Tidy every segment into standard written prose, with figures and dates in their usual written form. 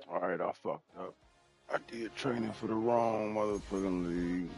Alright, I fucked up. I did training for the wrong motherfucking league.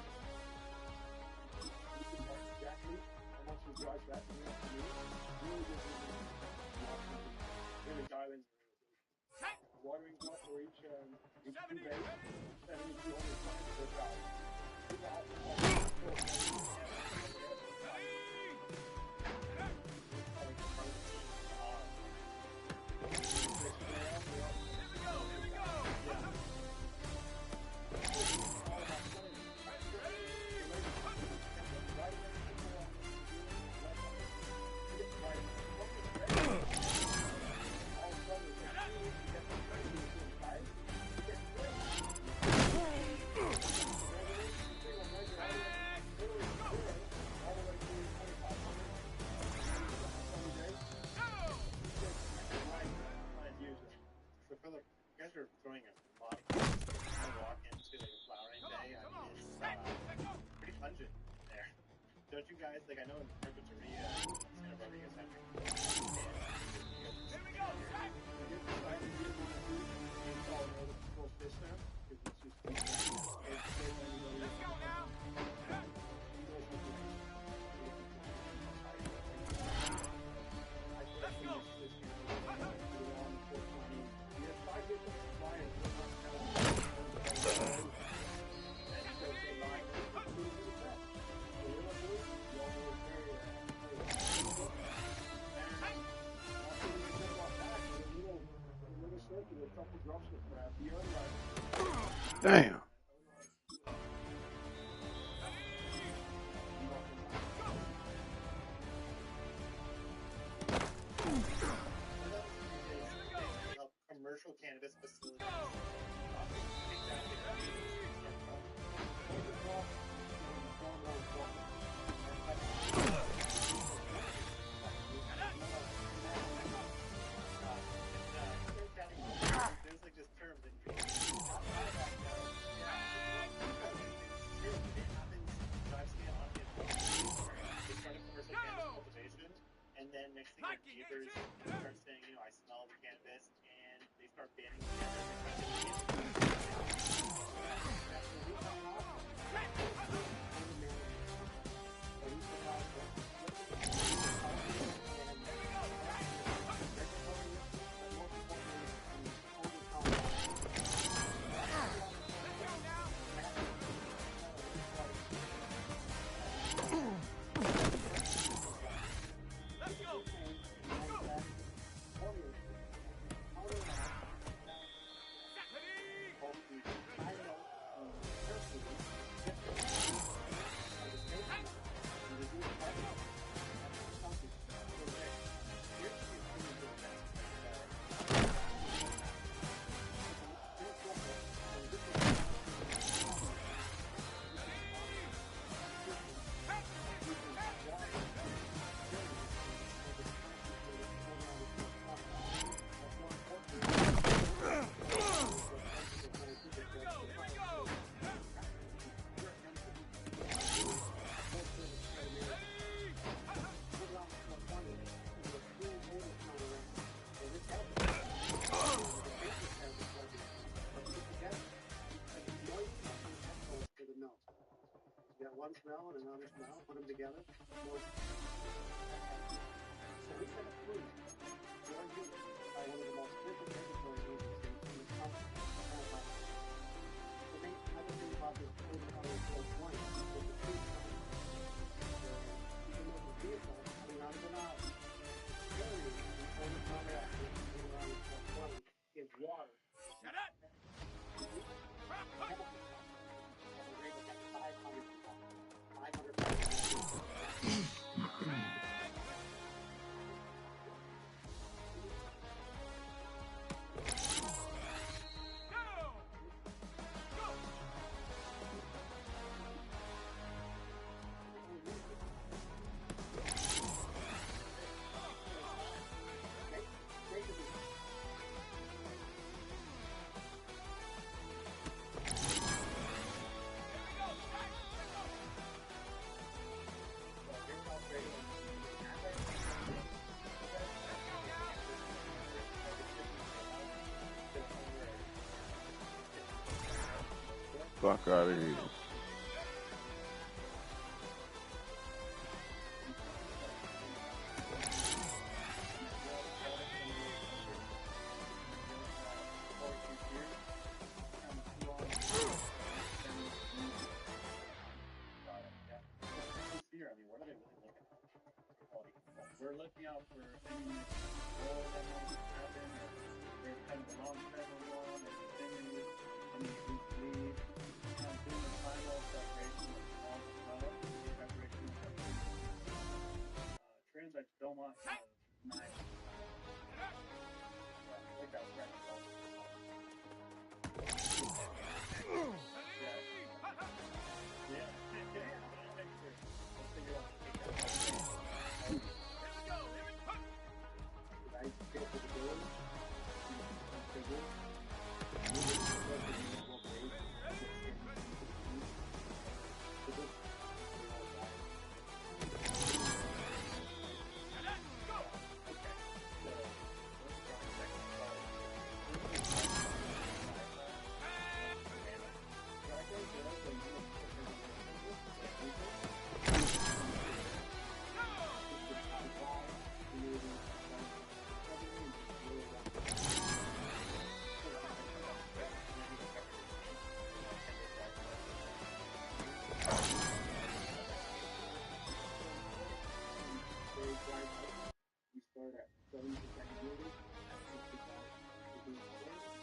Damn. fuck out of here. We're looking out for any war that might happen, or there's kind of a long time of war, and continue, and we kind of doing the final separation of small to small, separation of trends that don't want knives. Yeah, like that, right? Yeah. Make sure. Let's figure out the we start at 70% humidity at 65 degrees Celsius.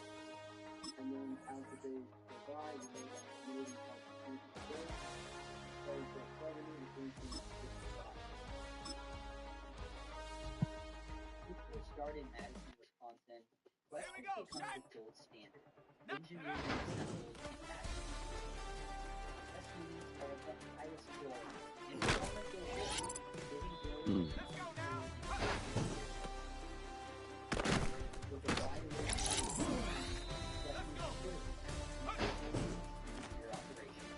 And then as the days go by, we know that humidity starts to increase again, starting from 70 to 65. We first started in Madison, Wisconsin. West has become the gold standard. Engineering assembled Madison. West units are of the highest quality, and performance is getting brilliant. Let's go now! With a wide array of your operation.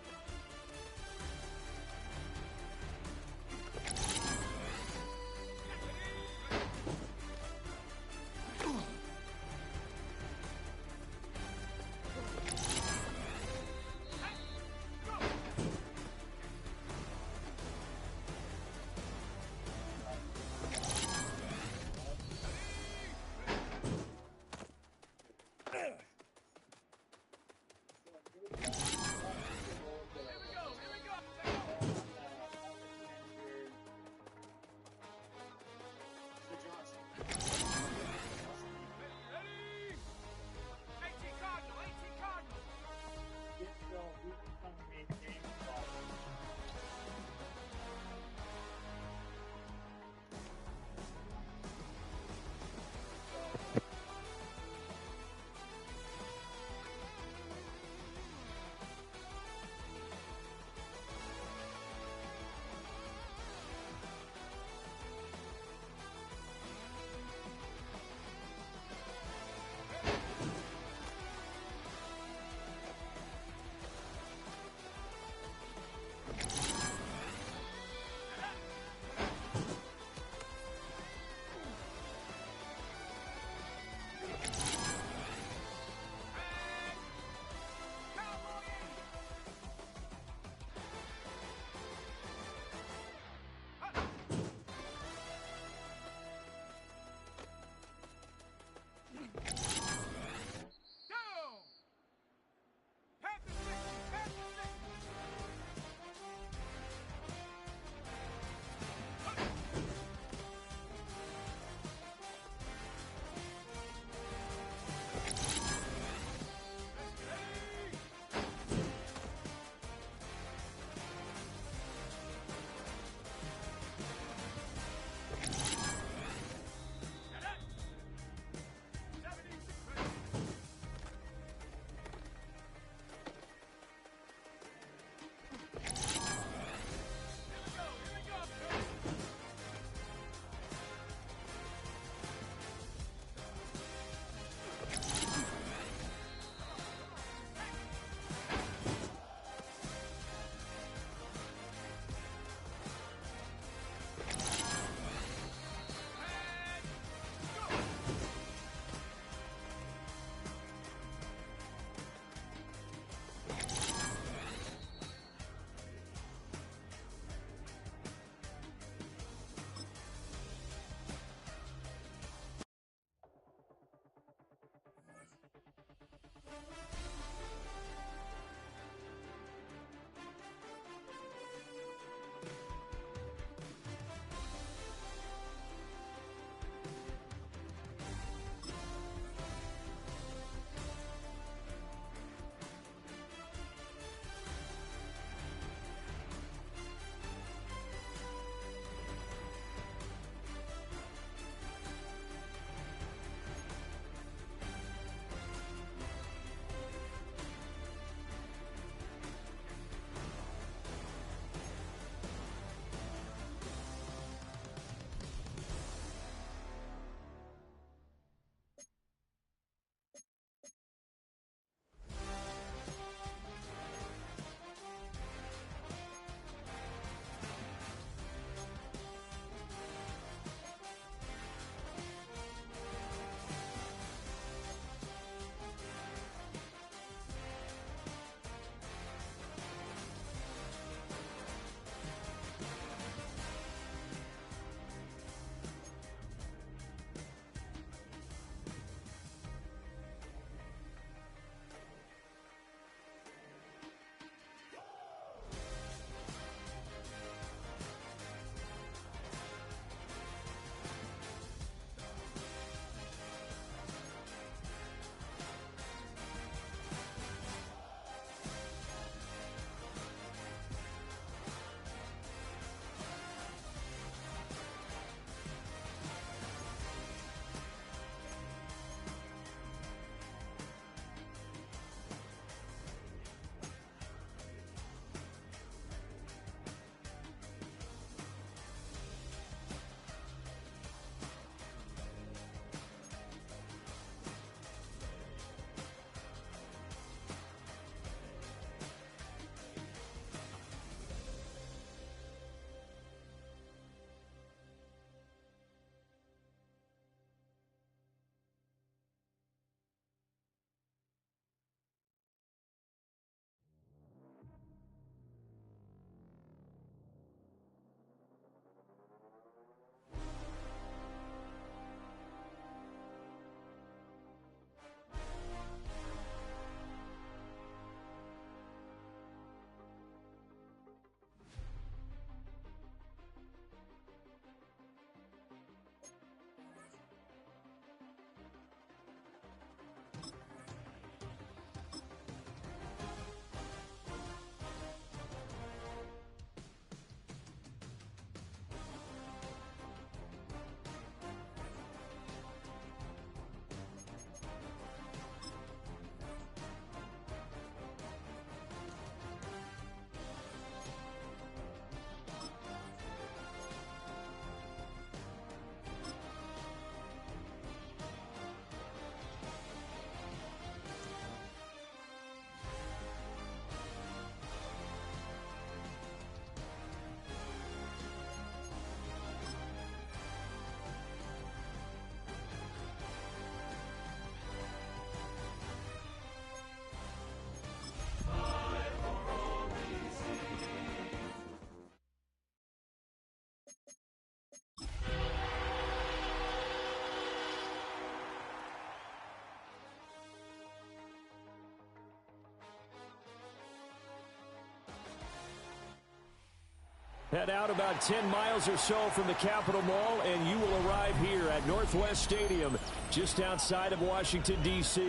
Head out about 10 miles or so from the Capitol Mall, and you will arrive here at Northwest Stadium, just outside of Washington, D.C.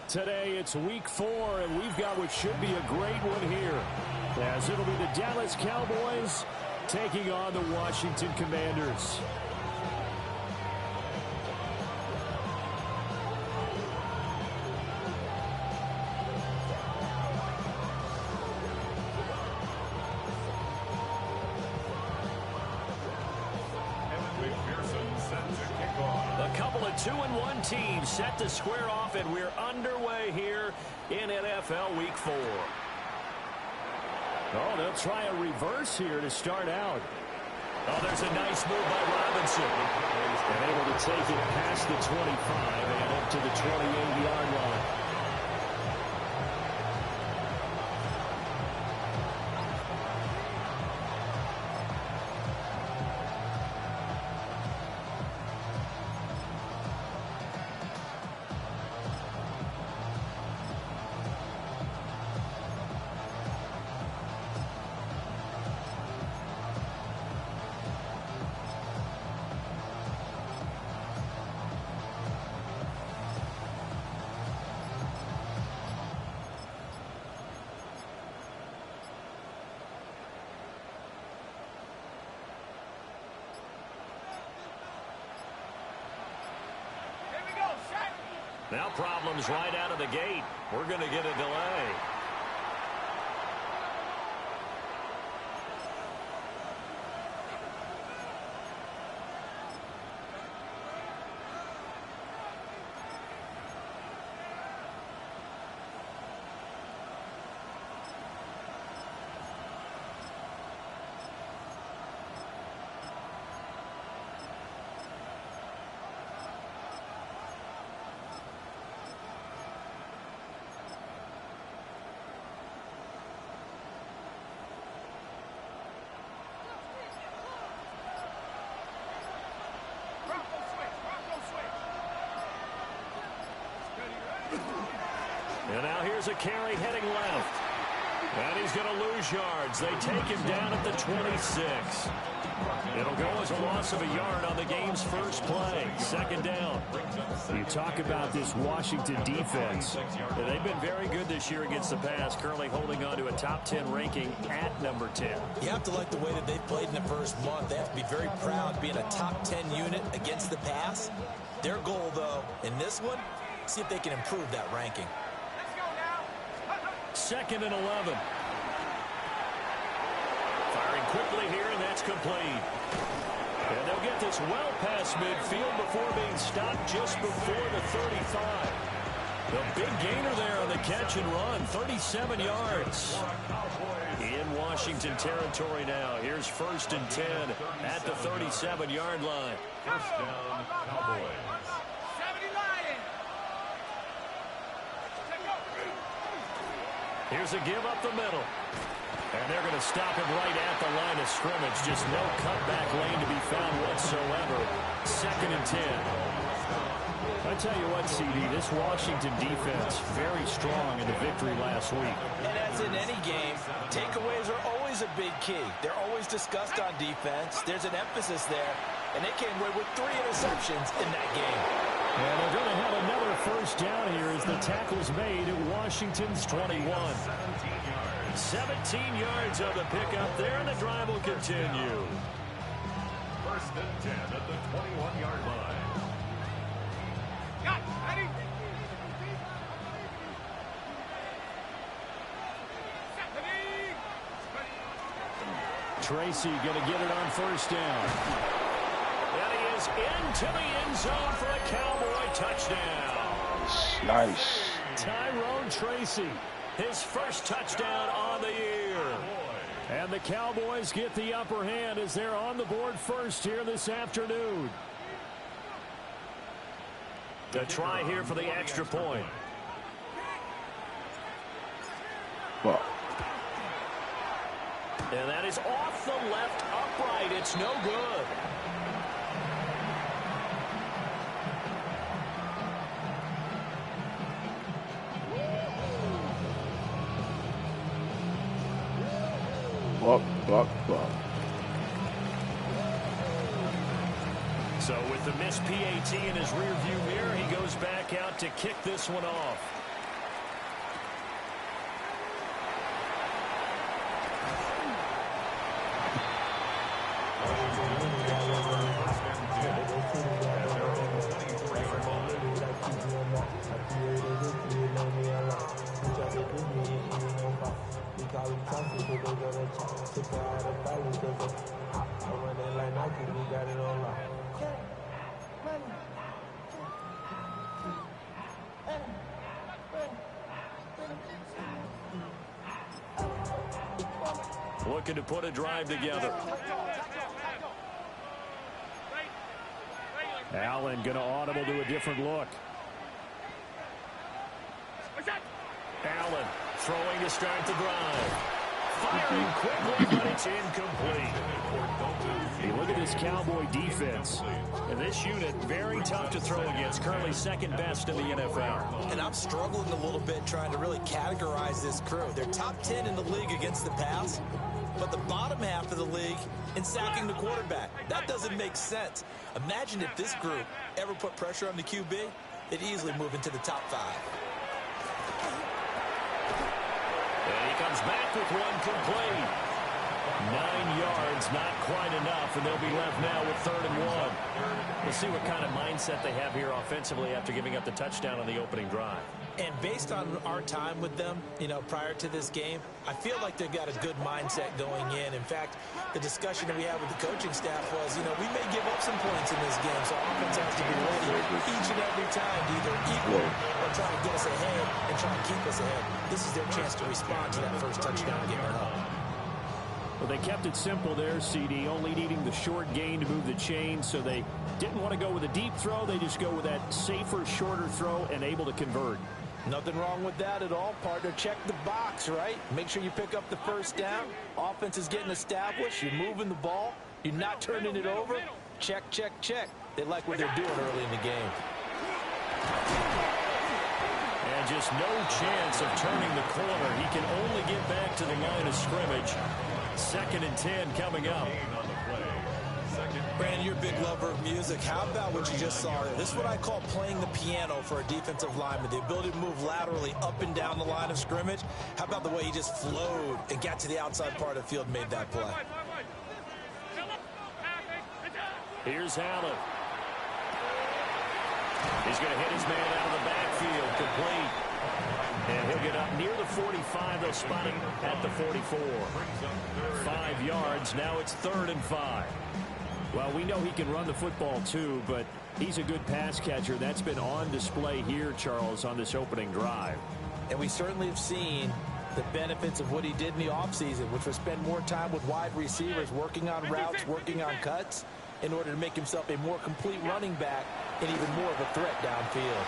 Today, it's Week 4, and we've got what should be a great one here, as it'll be the Dallas Cowboys taking on the Washington Commanders. A couple of 2-1 teams set to square off, and we're underway here in NFL Week 4. Oh, they'll try a reverse here to start out. Oh, there's a nice move by Robinson. And able to take it past the 25 and up to the 28-yard line. Now problems right out of the gate. We're going to get a delay. And now here's a carry heading left. And he's going to lose yards. They take him down at the 26. It'll go as a loss of a yard on the game's first play. Second down. You talk about this Washington defense. They've been very good this year against the pass, currently holding on to a top 10 ranking at number 10. You have to like the way that they've played in the first month. They have to be very proud being a top 10 unit against the pass. Their goal, though, in this one, see if they can improve that ranking. Second and 11. Firing quickly here, and that's complete. And they'll get this well past midfield before being stopped just before the 35. The big gainer there on the catch and run, 37 yards. In Washington territory now. Here's 1st and 10 at the 37-yard line. First down, Cowboys. Here's a give up the middle. And they're going to stop him right at the line of scrimmage. Just no cutback lane to be found whatsoever. 2nd and 10. I tell you what, CD, this Washington defense, very strong in the victory last week. And as in any game, takeaways are always a big key. They're always discussed on defense. There's an emphasis there. And they came away with 3 interceptions in that game. And they're going to have another first down here as the tackle's made at Washington's 21. 17 yards on the pickup there, and the drive will continue. 1st and 10 at the 21-yard line. Ready? Tracy going to get it on first down. And he is into the end zone for a Cowboy touchdown. Nice. Tyrone Tracy, his first touchdown on the year. And the Cowboys get the upper hand as they're on the board first here this afternoon. The try here for the extra point. Well, and that is off the left upright. It's no good. buck. So with the missed PAT in his rearview mirror, he goes back out to kick this one off. Looking to put a drive together. Allen going to audible to a different look. Allen throwing to start the drive. Firing quickly, but it's incomplete. Hey, look at this Cowboy defense. And this unit, very tough to throw against. Currently second best in the NFL. And I'm struggling a little bit trying to really categorize this crew. They're top 10 in the league against the pass, but the bottom half of the league in sacking the quarterback. That doesn't make sense. Imagine if this group ever put pressure on the QB, they'd easily move into the top 5. And he comes back with one complete. 9 yards, not quite enough, and they'll be left now with 3rd and 1. We'll see what kind of mindset they have here offensively after giving up the touchdown on the opening drive. And based on our time with them, prior to this game, I feel like they've got a good mindset going in. In fact, the discussion that we had with the coaching staff was, we may give up some points in this game, so offense has to be ready each and every time to either equal or try to get us ahead and try to keep us ahead. This is their chance to respond to that first touchdown and get it up. Well, they kept it simple there, CD, only needing the short gain to move the chain, so they didn't want to go with a deep throw. They just go with that safer, shorter throw and able to convert. Nothing wrong with that at all, partner. Check the box, right? Make sure you pick up the first down. Offense is getting established. You're moving the ball. You're not turning it over. Check, check, check. They like what they're doing early in the game. And just no chance of turning the corner. He can only get back to the line of scrimmage. 2nd and 10 coming up. Brandon, you're a big lover of music. How about what you just saw there? This is what I call playing the piano for a defensive lineman. The ability to move laterally up and down the line of scrimmage. How about the way he just flowed and got to the outside part of the field and made that play? Here's Allen. He's going to hit his man out of the backfield, complete. And he'll get up near the 45. They'll spot him at the 44. 5 yards. Now it's 3rd and 5. Well, we know he can run the football too, but he's a good pass catcher. That's been on display here, Charles, on this opening drive. And we certainly have seen the benefits of what he did in the offseason, which was spend more time with wide receivers, working on routes, working on cuts, in order to make himself a more complete running back and even more of a threat downfield.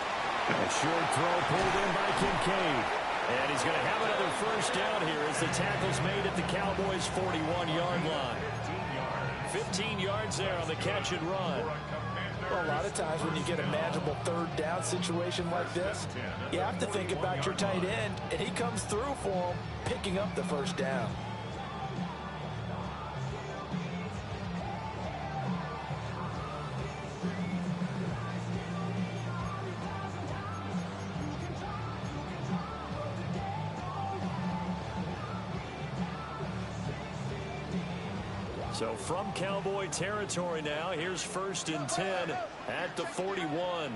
A short throw pulled in by Kincaid. And he's going to have another first down here as the tackle's made at the Cowboys' 41-yard line. 15 yards there on the catch and run. Well, a lot of times when you get a manageable 3rd down situation like this, you have to think about your tight end, and he comes through for him, picking up the first down. So from Cowboy territory now, here's 1st and 10 at the 41.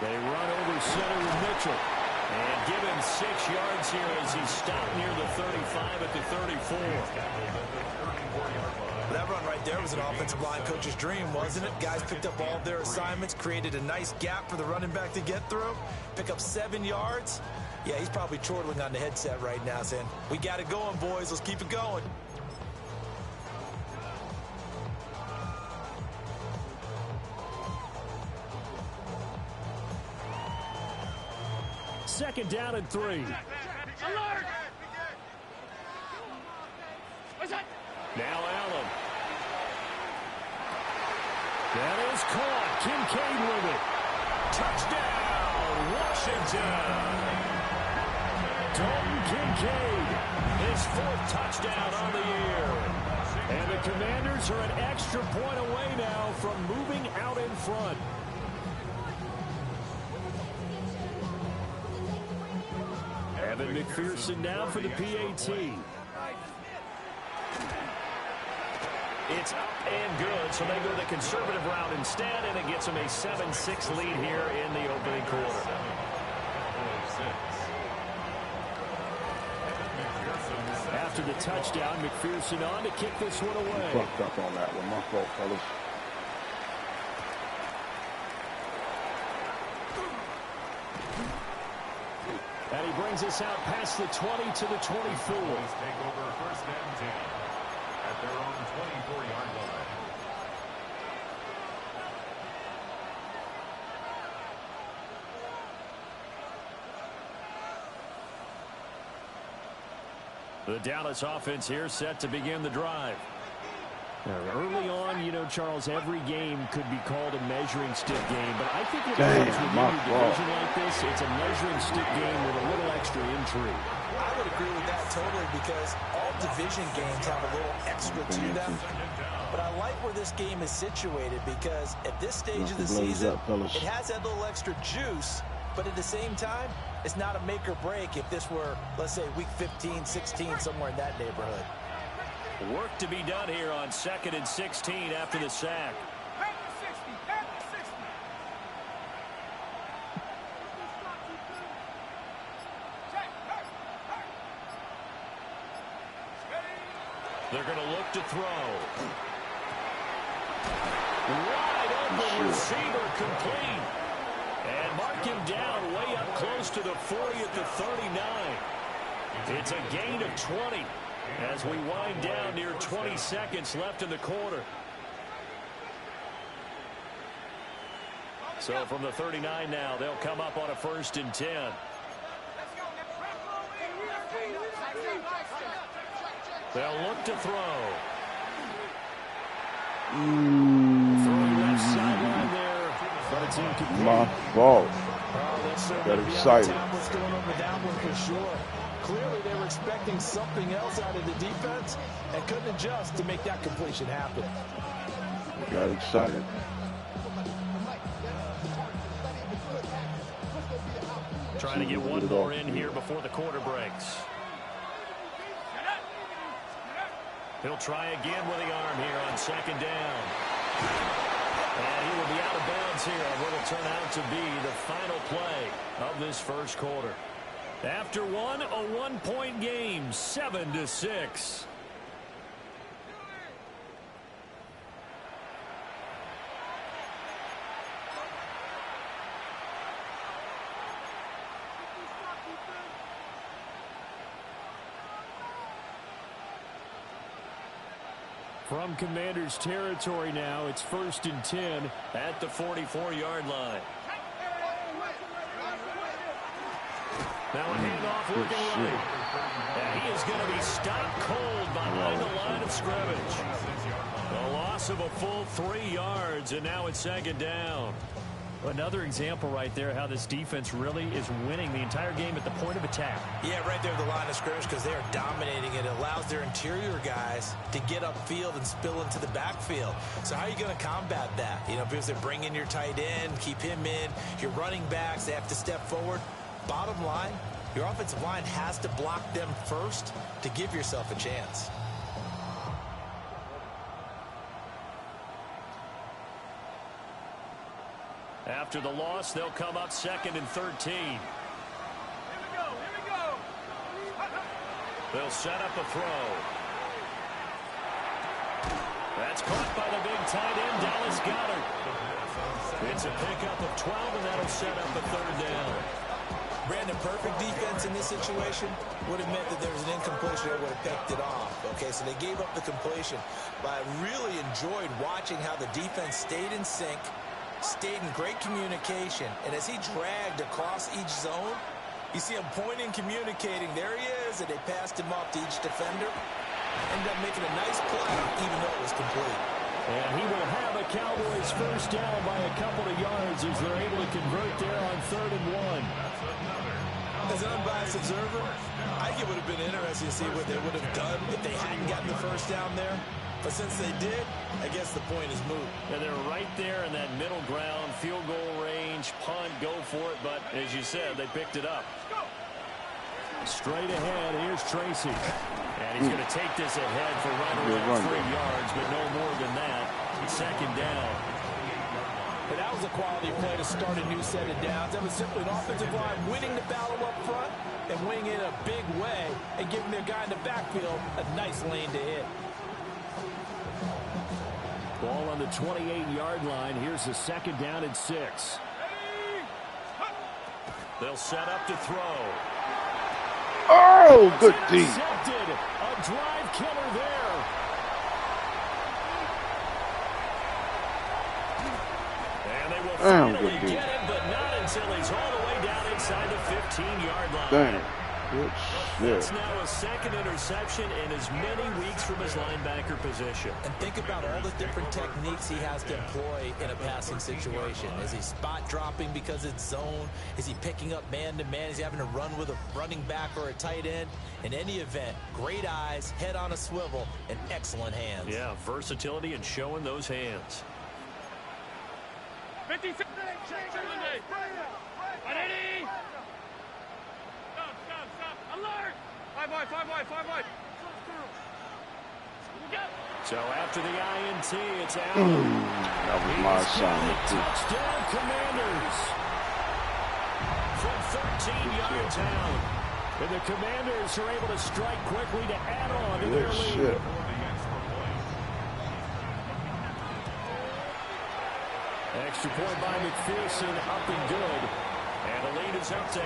They run over center with Mitchell. And give him 6 yards here as he stopped near the 35 at the 34. That run right there was an offensive line coach's dream, wasn't it? Guys picked up all of their assignments, created a nice gap for the running back to get through, pick up 7 yards. Yeah, he's probably chortling on the headset right now saying, we got it going, boys. Let's keep it going. Second down and 3. Alert! Now Allen. That is caught. Kincaid with it. Touchdown, Washington. Dalton Kincaid, his 4th touchdown on the year. And the Commanders are an extra point away now from moving out in front. Evan McPherson now for the PAT. It's up and good, so they go the conservative route instead, and it gets them a 7-6 lead here in the opening quarter. After the touchdown, McPherson on to kick this one away. Fucked up on that one. My fault, fellas. And he brings us out past the 20 to the 24. Take over first and 10 at their own 24-yard line. The Dallas offense here set to begin the drive. Early on, you know, Charles, every game could be called a measuring stick game, but I think with within your division like this, it's a measuring stick game with a little extra intrigue. I would agree with that totally because all division games have a little extra to them. But I like where this game is situated because at this stage of the season, it has that little extra juice, but at the same time, it's not a make or break if this were, let's say, week 15, 16, somewhere in that neighborhood. Work to be done here on 2nd and 16 after the sack. They're going to look to throw. Wide open receiver complete. And mark him down way up close to the 40 at the 39. It's a gain of 20 as we wind down near 20 seconds left in the quarter. So from the 39 now, they'll come up on a 1st and 10. They'll look to throw. Throwing left sideline there, but it's incomplete. My fault. Got excited. What's going on with that one for sure. Clearly they were expecting something else out of the defense and couldn't adjust to make that completion happen. Got excited. Trying to get one more in here before the quarter breaks. He'll try again with the arm here on 2nd down. And he will be out of bounds here on what will turn out to be the final play of this first quarter. After one, a 1-point game, 7-6. From Commanders territory now, it's 1st and 10 at the 44-yard line. Now a handoff looking right. And he is going to be stopped cold behind the line of scrimmage. A loss of a full 3 yards, and now it's 2nd down. Another example right there how this defense really is winning the entire game at the point of attack. Yeah, right there at the line of scrimmage because they are dominating it. It allows their interior guys to get upfield and spill into the backfield. So how are you going to combat that? You know, because they bring in your tight end, keep him in. Your running backs, they have to step forward. Bottom line, your offensive line has to block them first to give yourself a chance. After the loss, they'll come up 2nd and 13. Here we go. They'll set up a throw. That's caught by the big tight end, Dallas Goedert. It's a pickup of 12, and that'll set up a 3rd down. Brandon, perfect defense in this situation would have meant that there was an incompletion that would have picked it off. Okay, so they gave up the completion. But I really enjoyed watching how the defense stayed in sync, stayed in great communication, and as he dragged across each zone, you see him pointing, communicating. There he is, and they passed him off to each defender. Ended up making a nice play, even though it was complete. And he will have a Cowboys 1st down by a couple of yards as they're able to convert there on 3rd and 1. As an unbiased observer, I think it would have been interesting to see what they would have done if they hadn't gotten the 1st down there. But since they did, I guess the point is moot. And they're right there in that middle ground, field goal range, punt, go for it. But as you said, they picked it up. Straight ahead, here's Tracy. And he's going to take this ahead for right around 3 yards, but no more than that. Second down. But that was a quality play to start a new set of downs. That was simply an offensive line winning the battle up front and winning it a big way and giving their guy in the backfield a nice lane to hit. Ball on the 28-yard line. Here's the second down and 6. They'll set up to throw. Oh, good D. A drive killer there. And they will finally get it, but not until he's all the way down inside the 15-yard line. Dang. Good shit. It's now a second interception in as many weeks from his linebacker position. And think about all the different techniques he has to employ in a passing situation. Is he spot dropping because it's zone? Is he picking up man-to-man? Is he having to run with a running back or a tight end? In any event, great eyes, head on a swivel, and excellent hands. Yeah, versatility and showing those hands. 56. Ready? Stop. Alert! 5 wide. So after the INT, it's out. That was my assignment, too. Touchdown, Commanders. From 13 yards out. And the Commanders are able to strike quickly to add on to their lead. Shit. Extra point by McPherson, up and good. And the lead is up to 8.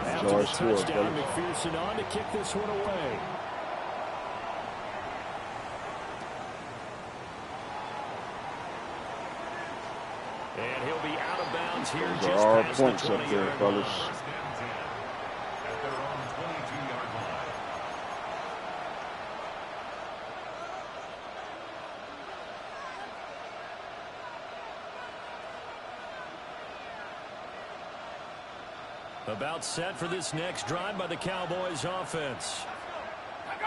After the touchdown, McPherson on to kick this one away. And he'll be out of bounds here just past the 20-yard line. About set for this next drive by the Cowboys offense.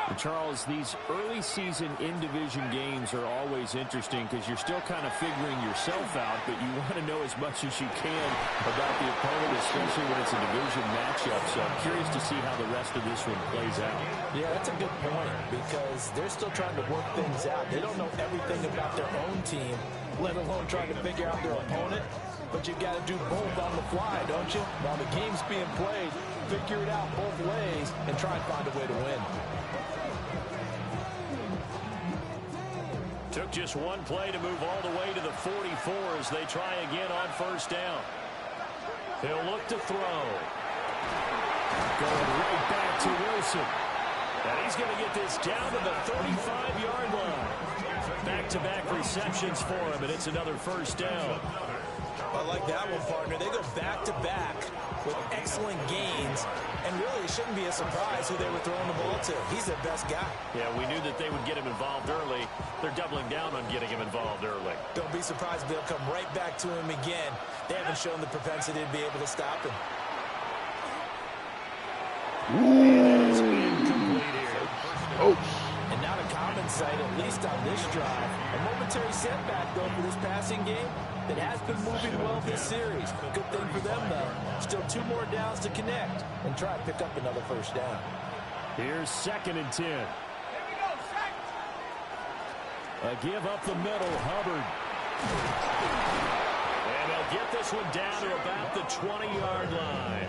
And Charles, these early season in-division games are always interesting because you're still kind of figuring yourself out, but you want to know as much as you can about the opponent, especially when it's a division matchup. So I'm curious to see how the rest of this one plays out. Yeah, that's a good point because they're still trying to work things out. They don't know everything about their own team, let alone trying to figure out their opponent. But you've got to do both on the fly, don't you? While the game's being played, figure it out both ways and try and find a way to win. Took just one play to move all the way to the 44 as they try again on first down. He'll look to throw. Going right back to Wilson. And he's going to get this down to the 35-yard line. Back-to-back receptions for him, and it's another first down. I like that one, partner. They go back-to-back with excellent gains, and really it shouldn't be a surprise who they were throwing the ball to. He's their best guy. Yeah, we knew that they would get him involved early. They're doubling down on getting him involved early. Don't be surprised if they'll come right back to him again. They haven't shown the propensity to be able to stop him. And it is incomplete here. And not a common sight, at least on this drive. A momentary setback, though, for this passing game. It has been moving well this series. Good thing for them, though. Still 2 more downs to connect and try to pick up another first down. Here's 2nd and 10. A give up the middle, Hubbard. And they'll get this one down to about the 20-yard line.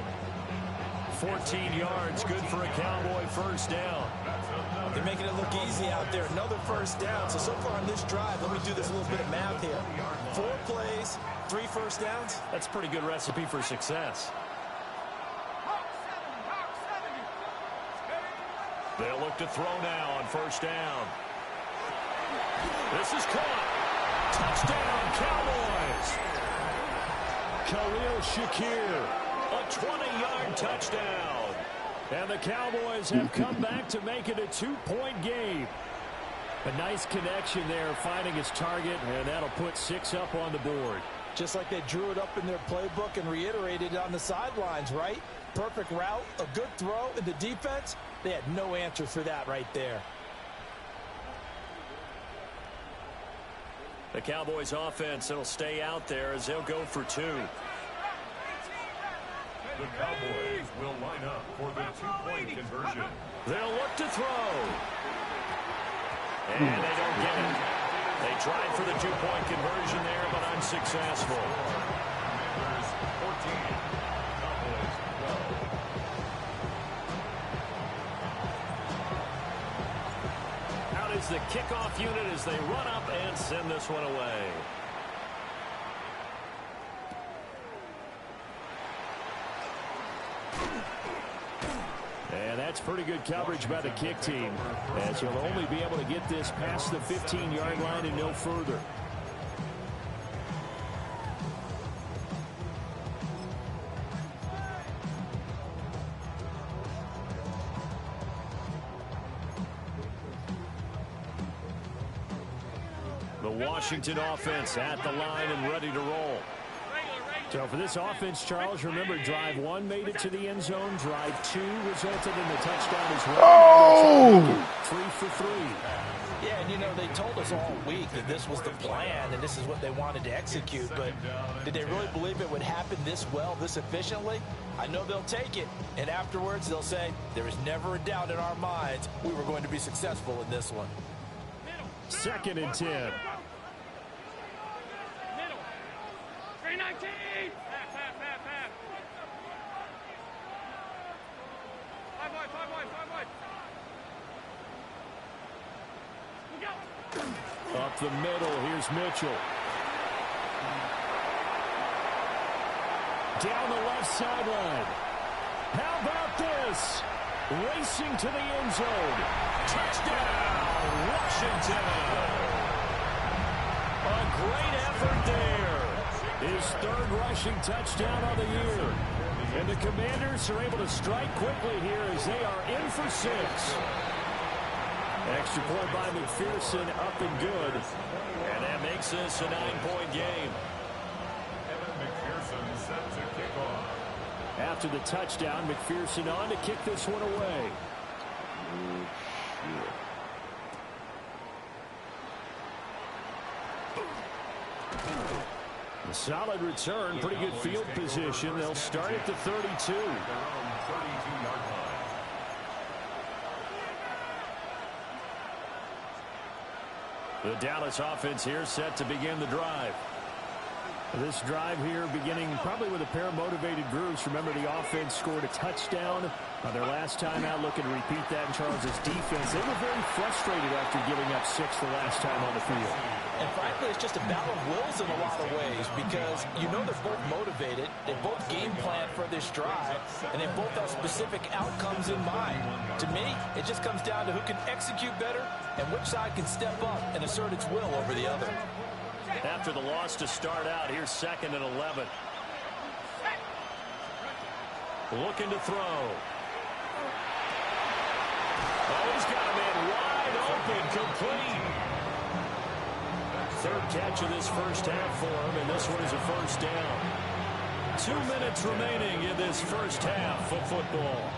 14 yards, good for a Cowboy first down. They're making it look easy out there. Another first down. So far on this drive, let me do this little bit of math here. 4 plays, 3 first downs. That's a pretty good recipe for success. They'll look to throw now on first down. This is caught. Touchdown, Cowboys. Khalil Shakir, a 20-yard touchdown. And the Cowboys have come back to make it a 2-point game. A nice connection there, finding his target, and that'll put 6 up on the board. just like they drew it up in their playbook and reiterated it on the sidelines, right? Perfect route, a good throw, and the defense, they had no answer for that right there. The Cowboys offense, it'll stay out there as they'll go for 2. The Cowboys will line up for the 2-point conversion. They'll look to throw. And they don't get it. They tried for the 2-point conversion there, but unsuccessful. Commanders 14, Cowboys 12. Out is the kickoff unit as they run up and send this one away. And that's pretty good coverage by the kick team, as he'll only be able to get this past the 15-yard line and no further. The Washington offense at the line and ready to roll. So for this offense, Charles, remember, drive 1 made it to the end zone. Drive 2 resulted in the touchdown as well. Oh! 3 for 3. Yeah, and you know, they told us all week that this was the plan and this is what they wanted to execute, but did they really believe it would happen this well, this efficiently? I know they'll take it, and afterwards they'll say, there was never a doubt in our minds we were going to be successful in this one. 2nd and 10. Middle. 319. Pass. 5 wide. Look out. Up the middle, here's Mitchell. Down the left sideline. How about this? Racing to the end zone. Touchdown, Washington. A great effort there. His 3rd rushing touchdown of the year. And the Commanders are able to strike quickly here as they are in for 6. Extra point by McPherson, up and good. And that makes this a 9-point game. Evan McPherson set to kick off. After the touchdown, McPherson on to kick this one away. A solid return, pretty good field position. They'll start at the 32. Their own 32-yard line. The Dallas offense here set to begin the drive. This drive here beginning probably with a pair of motivated groups. Remember, the offense scored a touchdown on their last time out. Looking to repeat that in Charles's defense. They were very frustrated after giving up 6 the last time on the field. And frankly, it's just a battle of wills in a lot of ways because you know they're both motivated, they both game plan for this drive, and they both have specific outcomes in mind. To me, it just comes down to who can execute better and which side can step up and assert its will over the other. After the loss to start out, here's 2nd and 11. Looking to throw. Oh, he's got a man wide open, complete. 3rd catch of this first half for him, and this one is a 1st down. 2 minutes remaining in this first half of football.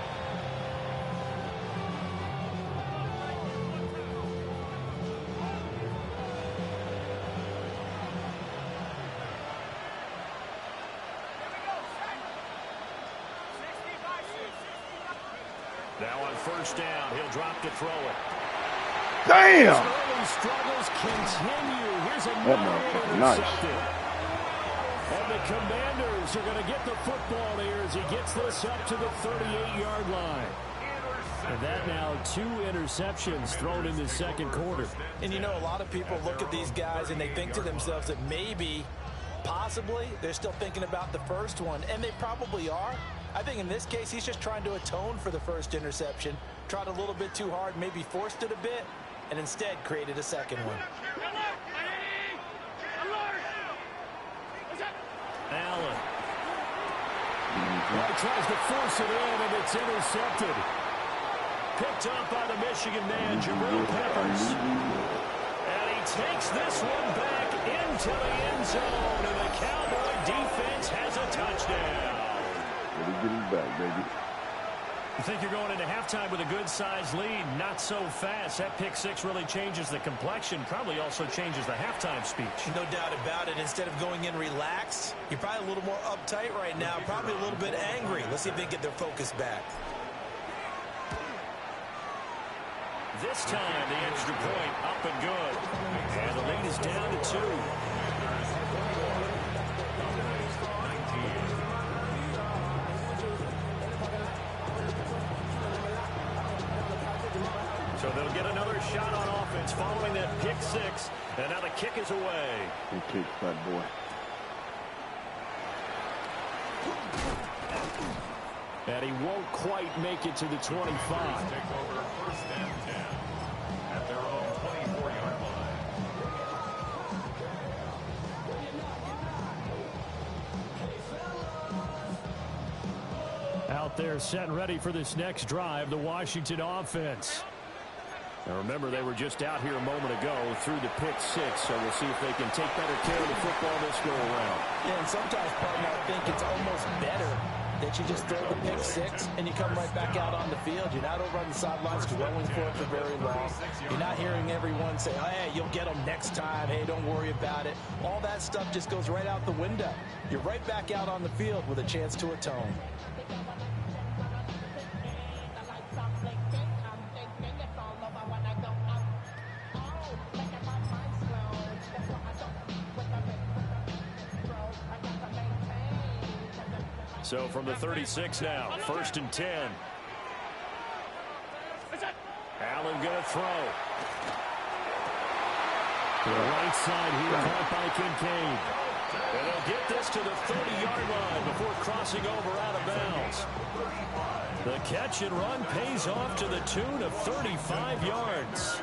Now on 1st down, he'll drop to throw it. Damn! His early struggles continue. Here's another intercepted. And the Commanders are going to get the football here as he gets this up to the 38-yard line. And that now 2 interceptions thrown in the 2nd quarter. And you know, a lot of people look at these guys and they think to themselves that maybe, possibly, they're still thinking about the first one. And they probably are. I think in this case, he's just trying to atone for the first interception. Tried a little bit too hard, maybe forced it a bit, and instead created a 2nd one. Allen. Well, he tries to force it in, and it's intercepted. Picked up by the Michigan man, Jabril Peppers. And he takes this one back into the end zone, and the Cowboy defense has a touchdown. Let me get him back, baby. You think you're going into halftime with a good-sized lead? Not so fast. That pick six really changes the complexion, probably also changes the halftime speech. No doubt about it. Instead of going in relaxed, you're probably a little more uptight right now, probably a little bit angry. Let's see if they get their focus back. This time, the extra point up and good. And the lead is down to 2. So they'll get another shot on offense following that pick six. And now the kick is away. Good kick, fat boy. And he won't quite make it to the 25. Take over first and 10 at their own 24-yard line. Out there set and ready for this next drive, the Washington offense. Now remember, they were just out here a moment ago through the pick six, so we'll see if they can take better care of the football this go around. Yeah, and sometimes, partner, I think it's almost better that you just throw the pick six and you come right back out on the field. You're not over on the sidelines dwelling for it for very long. You're not hearing everyone say, oh, hey, you'll get them next time. Hey, don't worry about it. All that stuff just goes right out the window. You're right back out on the field with a chance to atone. So from the 36 now, first and 10. Allen going to throw. To the right side here, caught by Kincaid. And they'll get this to the 30-yard line before crossing over out of bounds. The catch and run pays off to the tune of 35 yards.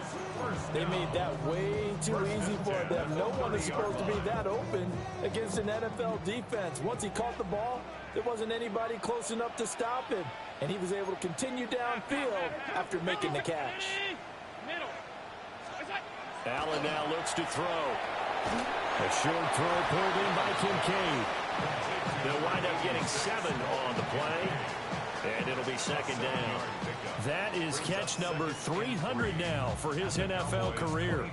They made that way too easy for them. No one is supposed to be that open against an NFL defense. Once he caught the ball, there wasn't anybody close enough to stop him. And he was able to continue downfield after making the catch. Allen now looks to throw. A short throw pulled in by Kincaid. They'll wind up getting 7 on the play. And it'll be second down. That is catch number 300 now for his NFL career.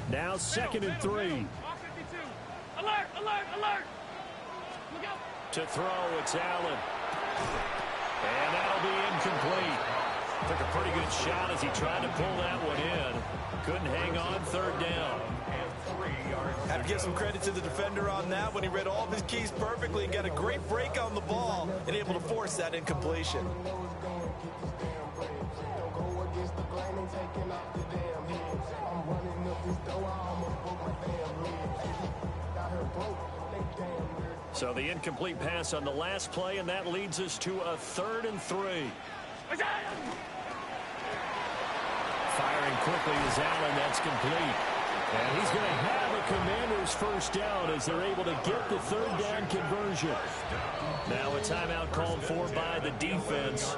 Now second and 3. Alert, alert, alert. Look out. To throw, it's Allen. And that'll be incomplete. Took a pretty good shot as he tried to pull that one in. Couldn't hang on, third down. Have to give some credit to the defender on that when he read all of his keys perfectly and got a great break on the ball and able to force that incompletion. So the incomplete pass on the last play, and that leads us to a 3rd and 3. Firing quickly is Allen. That's complete. And he's going to have a Commander's first down as they're able to get the 3rd down conversion. Now a timeout called for by the defense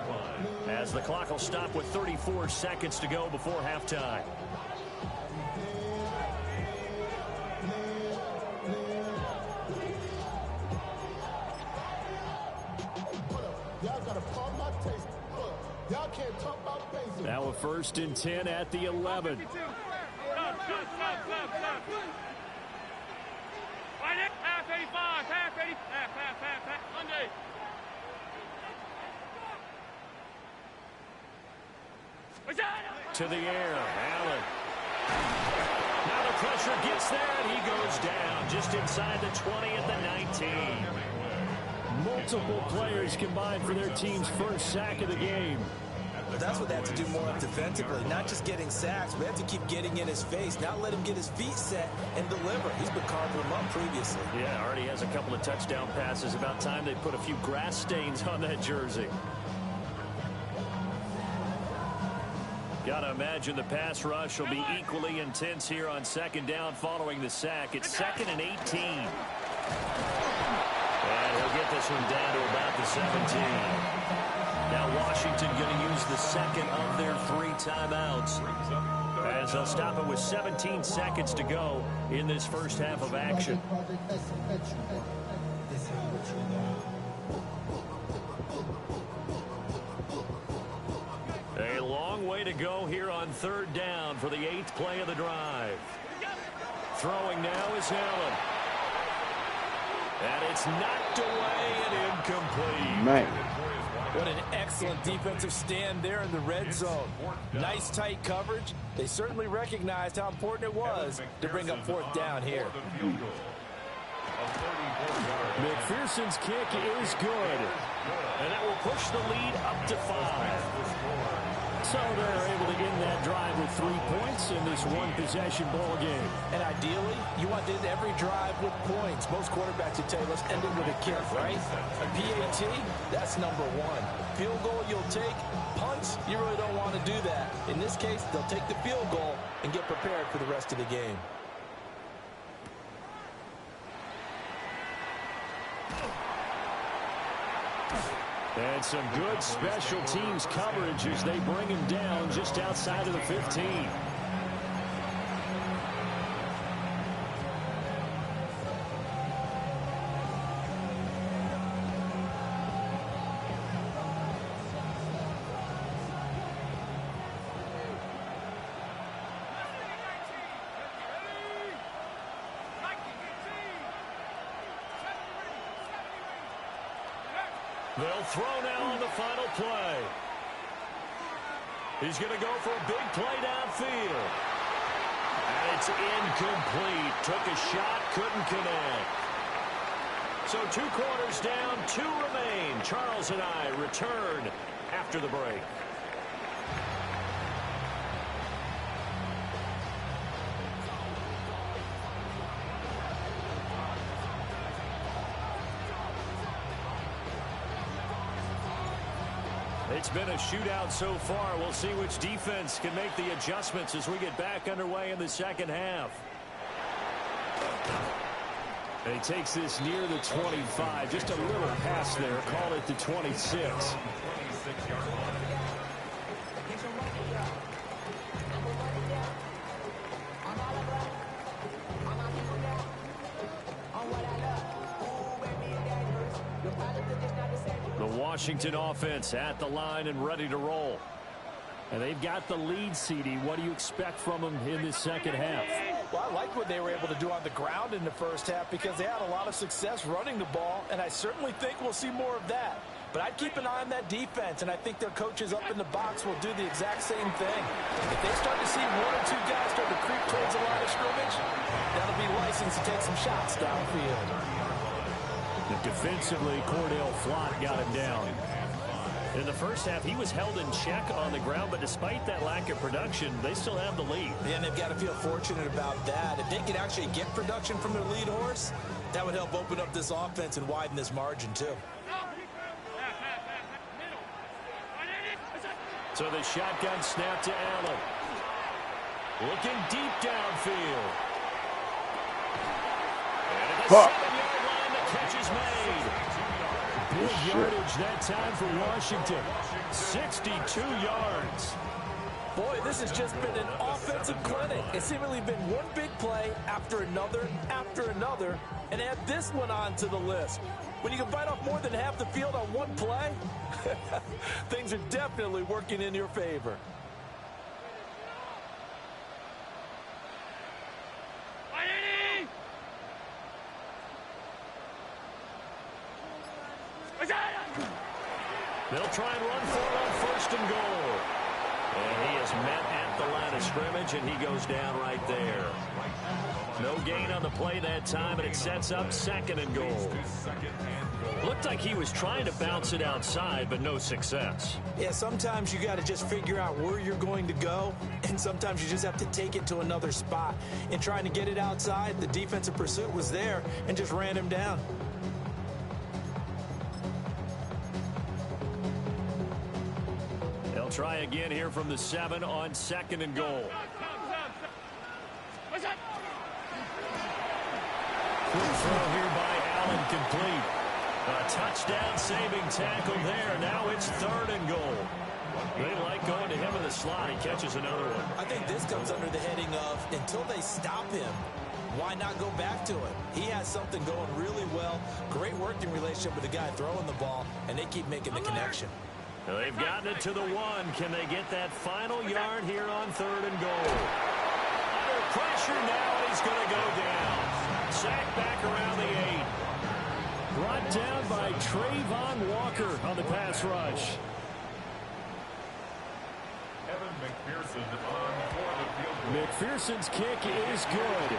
as the clock will stop with 34 seconds to go before halftime. Now a 1st and 10 at the 11. Half 85, half 80, half, Monday. To the air, Allen. Now the pressure gets there, and he goes down just inside the 20 at the 19. Multiple players combined for their team's first sack of the game. That's what they have to do more defensively, not just getting sacks, but they have to keep getting in his face, not let him get his feet set and deliver. He's been carving him up previously. Yeah, already has a couple of touchdown passes. About time they put a few grass stains on that jersey. Got to imagine the pass rush will be equally intense here on second down following the sack. It's 2nd and 18. And he'll get this one down to about the 17. Now Washington going to use the second of their 3 timeouts. As they'll stop it with 17 seconds to go in this first half of action. A long way to go here on third down for the 8th play of the drive. Throwing now is Allen. And it's knocked away and incomplete. Man. What an excellent defensive stand there in the red zone. Nice tight coverage. They certainly recognized how important it was to bring up fourth down here. McPherson's kick is good. And that will push the lead up to 5. So they're able to end that drive with 3 points in this one-possession ball game. And ideally, you want to end every drive with points. Most quarterbacks would tell you, let's end it with a kick, right? A PAT, that's number 1. Field goal you'll take. Punts, you really don't want to do that. In this case, they'll take the field goal and get prepared for the rest of the game. And some good special teams coverage as they bring him down just outside of the 15. They'll throw now on the final play. He's going to go for a big play downfield. And it's incomplete. Took a shot, couldn't connect. So 2 quarters down, 2 remain. Charles and I return after the break. It's been a shootout so far. We'll see which defense can make the adjustments as we get back underway in the second half. And he takes this near the 25. Just a little pass there. Call it the 26. Washington offense at the line and ready to roll. And they've got the lead, CD. What do you expect from them in this second half? Well, I like what they were able to do on the ground in the first half because they had a lot of success running the ball, and I certainly think we'll see more of that. But I'd keep an eye on that defense, and I think their coaches up in the box will do the exact same thing. If they start to see 1 or 2 guys start to creep towards the line of scrimmage, that'll be licensed to take some shots downfield. Defensively, Cordell Flott got him down. In the first half, he was held in check on the ground, but despite that lack of production, they still have the lead. Yeah, and they've got to feel fortunate about that. If they could actually get production from their lead horse, that would help open up this offense and widen this margin, too. So the shotgun snap to Allen. Looking deep downfield. And at the 7-yard line, the catch is made. Big yardage that time for Washington. 62 yards. Boy, this has just been an offensive clinic. It's seemingly been one big play after another, and add this one on to the list. When you can bite off more than half the field on one play, things are definitely working in your favor. They'll try and run for it on first and goal. And he is met at the line of scrimmage, and he goes down right there. No gain on the play that time, and it sets up second and goal. Looked like he was trying to bounce it outside, but no success. Yeah, sometimes you got to just figure out where you're going to go, and sometimes you just have to take it to another spot. In trying to get it outside, the defensive pursuit was there and just ran him down. They'll try again here from the 7 on second and goal. Quick throw here by Allen, complete. A touchdown saving tackle there. Now it's third and goal. They like going to him in the slot. He catches another one. I think this comes under the heading of until they stop him, why not go back to it? He has something going really well. Great working relationship with the guy throwing the ball, and they keep making the connection. They've gotten it to the 1. Can they get that final yard here on 3rd and goal? Under pressure now, and he's going to go down. Sacked back around the 8. Brought down by Trayvon Walker on the pass rush. Evan McPherson on for the field goal. McPherson's kick is good.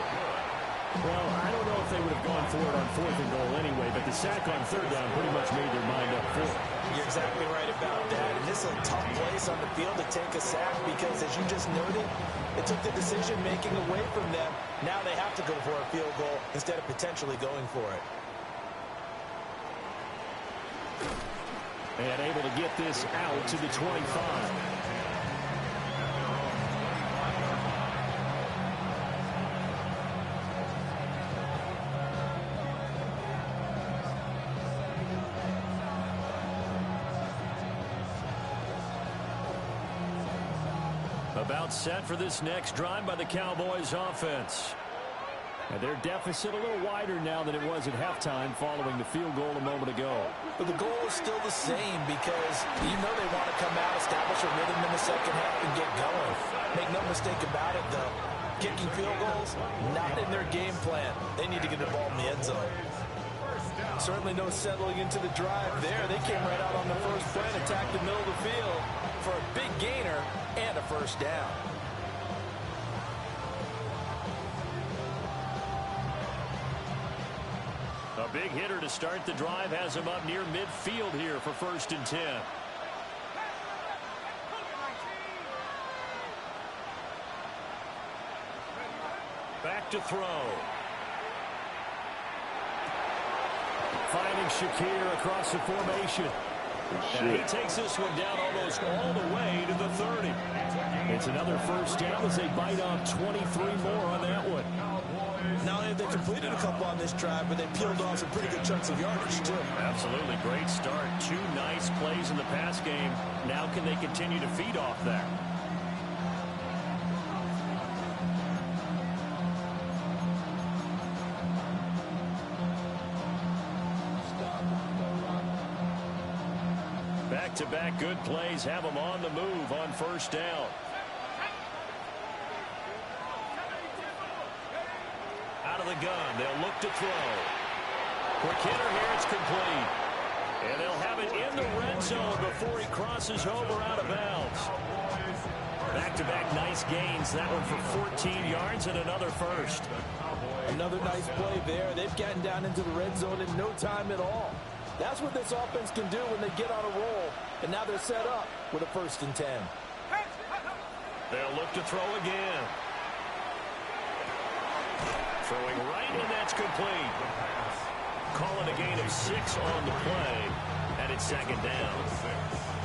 Well, I don't know if they would have gone for it on 4th and goal anyway, but the sack on 3rd down pretty much made their mind up for it. You're exactly right about that. And this is a tough place on the field to take a sack because, as you just noted, it took the decision-making away from them. Now they have to go for a field goal instead of potentially going for it. And able to get this out to the 25. About set for this next drive by the Cowboys offense. And their deficit a little wider now than it was at halftime following the field goal a moment ago. But the goal is still the same because you know they want to come out, establish a rhythm in the second half, and get going. Make no mistake about it, though. Kicking field goals, not in their game plan. They need to get the ball in the end zone. Certainly no settling into the drive there. They came right out on the first play and attacked the middle of the field for a big gainer and a first down. A big hitter to start the drive has him up near midfield here for 1st and 10. Back to throw. Finding Shakir across the formation. And he takes this one down almost all the way to the 30. It's another first down as they bite off 23 more on that one. Not only have they completed a couple on this drive, but they peeled off some pretty good chunks of yardage, too. Absolutely. Great start. 2 nice plays in the pass game. Now can they continue to feed off that? Back-to-back good plays have them on the move on first down. Out of the gun, they'll look to throw. Quick hitter here, it's complete. And they'll have it in the red zone before he crosses over out of bounds. Back-to-back nice gains. That one for 14 yards and another first. Another nice play there. They've gotten down into the red zone in no time at all. That's what this offense can do when they get on a roll. And now they're set up with a 1st and 10. They'll look to throw again. Throwing right, and that's complete. Calling a gain of 6 on the play, and it's 2nd down.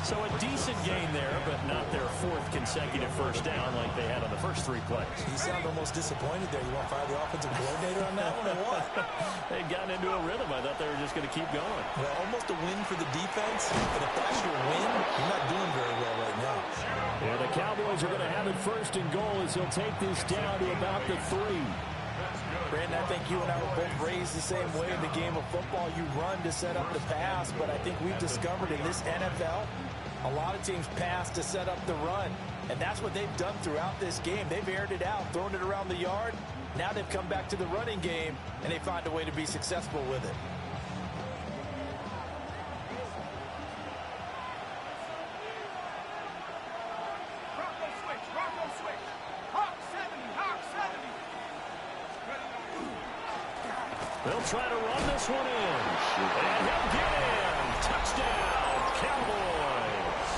So a decent gain there, but not their 4th consecutive first down like they had on the first 3 plays. You sound almost disappointed there. You want to fire the offensive coordinator on that one or what? They'd gotten into a rhythm. I thought they were just going to keep going. Well, almost a win for the defense, but if that's your win, you're not doing very well right now. Yeah, the Cowboys are going to have it 1st and goal as they'll take this down to about the 3. Brandon, I think you and I were both raised the same way in the game of football. You run to set up the pass, but I think we've discovered in this NFL, a lot of teams pass to set up the run, and that's what they've done throughout this game. They've aired it out, thrown it around the yard. Now they've come back to the running game, and they find a way to be successful with it. They'll try to run this one in. And he'll get in. Touchdown, Cowboys.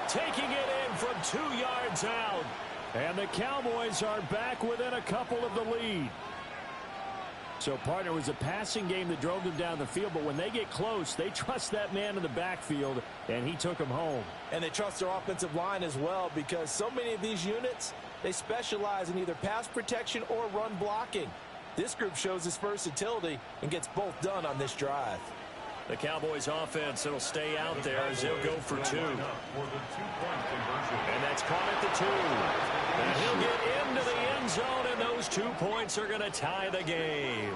Taking it in from 2 yards out. And the Cowboys are back within a couple of the lead. So, partner, it was a passing game that drove them down the field, but when they get close, they trust that man in the backfield, and he took them home. And they trust their offensive line as well, because so many of these units, they specialize in either pass protection or run blocking. This group shows its versatility and gets both done on this drive. The Cowboys offense, it'll stay out there as they'll go for 2. And that's caught at the 2. And he'll get into the end zone, and those 2 points are going to tie the game.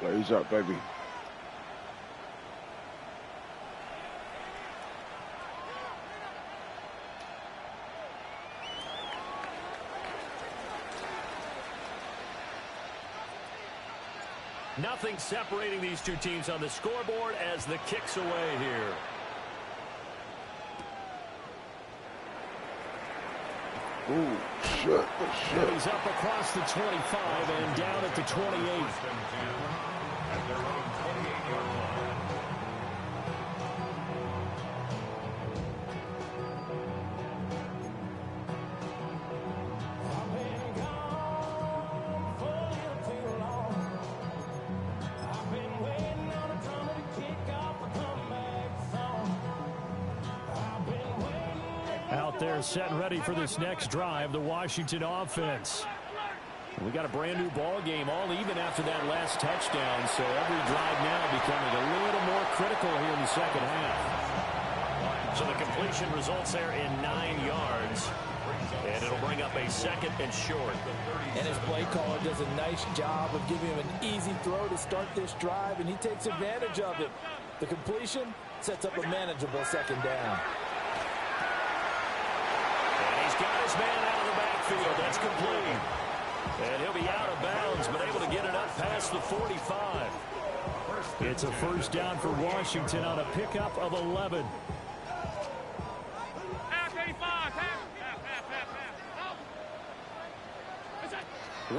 Blaze up, baby. Nothing separating these 2 teams on the scoreboard as the kick's away here. Ooh, shit. And he's up across the 25 and down at the 28. At their own 28-yard line. Out there set and ready for this next drive, the Washington offense. We got a brand new ball game, all even after that last touchdown, so every drive now becoming a little more critical here in the second half. So the completion results there in 9 yards, and it'll bring up a 2nd and short. And his play caller does a nice job of giving him an easy throw to start this drive, and he takes advantage of it. The completion sets up a manageable 2nd down. And he's got his man out of the backfield. That's complete. And he'll be out of bounds, but able to get it up past the 45. It's a 1st down for Washington on a pickup of 11. Half 85.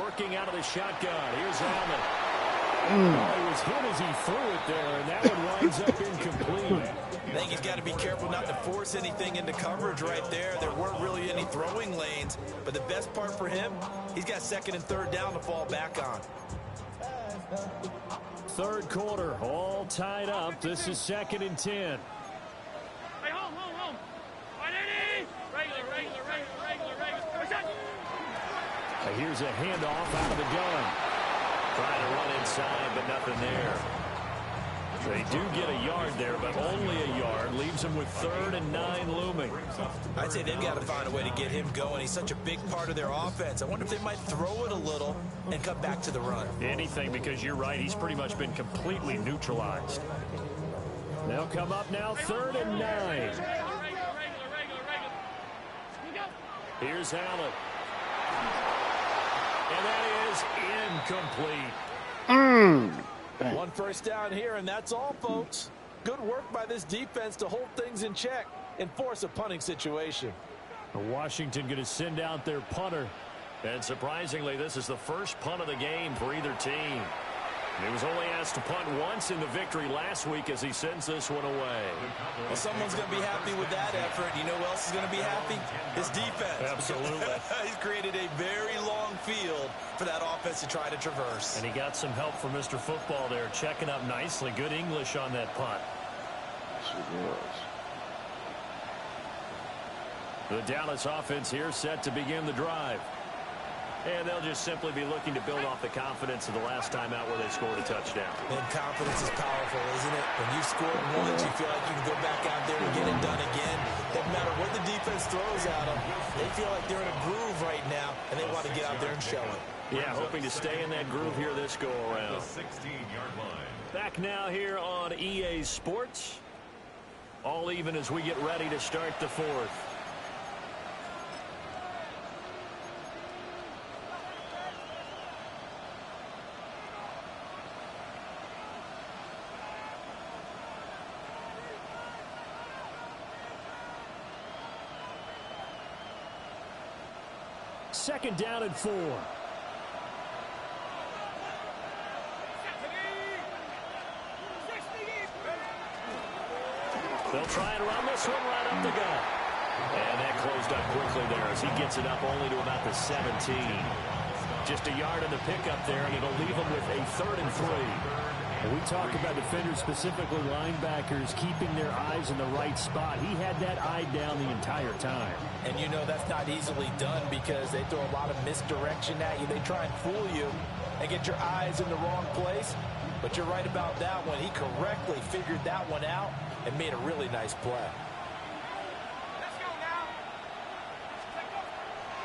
Working out of the shotgun. Here's Allen. Oh, he was hit as he threw it there, and that one winds up incomplete. I think he's got to be careful not to force anything into coverage right there. There weren't really any throwing lanes, but the best part for him, he's got 2nd and 3rd down to fall back on. 3rd quarter, all tied up. This is 2nd and 10. Hey, home. 180. Regular. Here's a handoff out of the gun. Trying to run inside, but nothing there. They do get a yard there, but only a yard. Leaves them with 3rd and 9 looming. I'd say they've got to find a way to get him going. He's such a big part of their offense. I wonder if they might throw it a little and come back to the run. Anything, because you're right. He's pretty much been completely neutralized. They'll come up now, 3rd and 9. Regular. Here's Allen. And that is incomplete. 1 1st down here, and that's all, folks. Good work by this defense to hold things in check and force a punting situation. Washington going to send out their punter. And surprisingly, this is the first punt of the game for either team. He was only asked to punt once in the victory last week as he sends this one away. Well, someone's going to be happy with that effort. You know who else is going to be happy? His defense. Absolutely. He's created a very long field for that offense to try to traverse. And he got some help from Mr. Football there, checking up nicely. Good English on that punt. Yes, it was. The Dallas offense here set to begin the drive. And they'll just simply be looking to build off the confidence of the last time out where they scored a touchdown. And confidence is powerful, isn't it? When you've scored once, you feel like you can go back out there and get it done again. Doesn't matter what the defense throws at them. They feel like they're in a groove right now, and they want to get out there and show it. Yeah, hoping to stay in that groove here this go-around. 16-yard line. Back now here on EA Sports. All even as we get ready to start the 4th. Second down and 4. They'll try and run this one right up the gut. And that closed up quickly there as he gets it up only to about the 17. Just a yard in the pickup there, and it'll leave him with a 3rd and 3. We talk about defenders, specifically linebackers, keeping their eyes in the right spot. He had that eye down the entire time. And you know that's not easily done because they throw a lot of misdirection at you. They try and fool you and get your eyes in the wrong place. But you're right about that one. He correctly figured that one out and made a really nice play.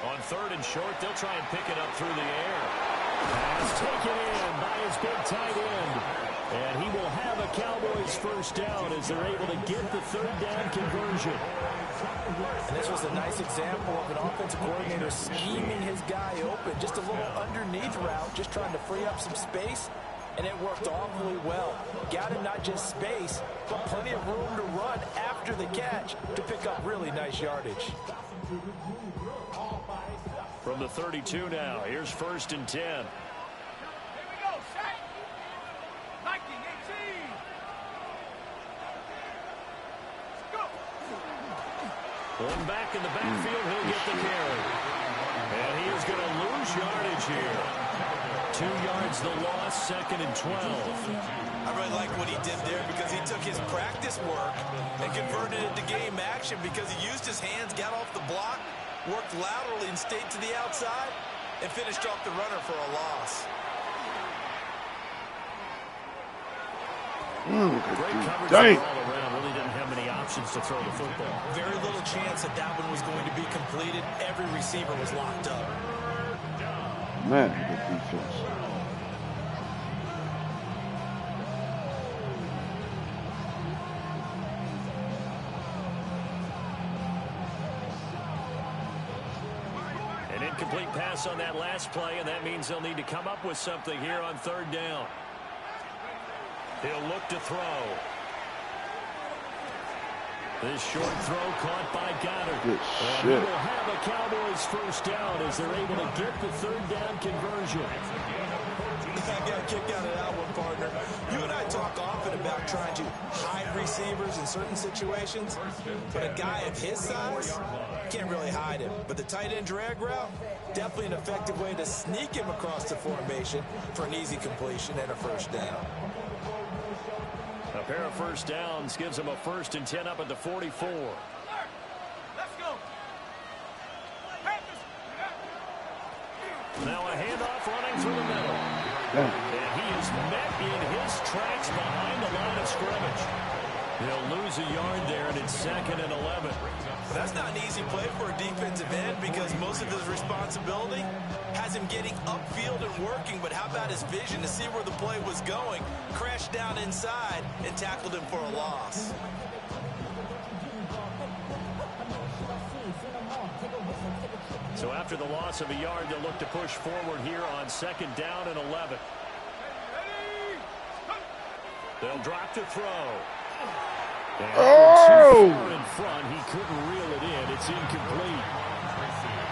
On 3rd and short, they'll try and pick it up through the air. Pass taken in by his big tight end. And he will have a Cowboys first down as they're able to get the 3rd down conversion. And this was a nice example of an offensive coordinator scheming his guy open. Just a little underneath route, just trying to free up some space. And it worked awfully well. Got him not just space, but plenty of room to run after the catch to pick up really nice yardage. From the 32 now, here's 1st and 10. Here we go, set. 1918. Go. One back in the backfield, he'll get the carry. And he is going to lose yardage here. 2 yards the loss, 2nd and 12. I really like what he did there because he took his practice work and converted it to game action because he used his hands, got off the block, worked laterally and stayed to the outside, and finished off the runner for a loss. Great coverage all around. Really didn't have many options to throw the football. Very little chance that that one was going to be completed. Every receiver was locked up. Man, good defense. An incomplete pass on that last play, and that means they'll need to come up with something here on 3rd down. He'll look to throw. This short throw caught by Goddard. Good and shit. he will have a Cowboys first down as they're able to get the 3rd down conversion. I got a kick out of that one, partner. You and I talk often about trying to hide receivers in certain situations, but a guy of his size can't really hide him. But the tight end drag route, definitely an effective way to sneak him across the formation for an easy completion and a first down. A pair of first downs gives him a 1st and 10 up at the 44. Let's go. Now a handoff running through the middle. And he is met in his tracks behind the line of scrimmage. He'll lose a yard there, and it's 2nd and 11. That's not an easy play for a defensive end because most of his responsibility has him getting upfield and working, but how about his vision to see where the play was going, crashed down inside, and tackled him for a loss. So after the loss of a yard, they'll look to push forward here on 2nd down and 11. They'll drop to throw. And too far in front, he couldn't reel it in. It's incomplete.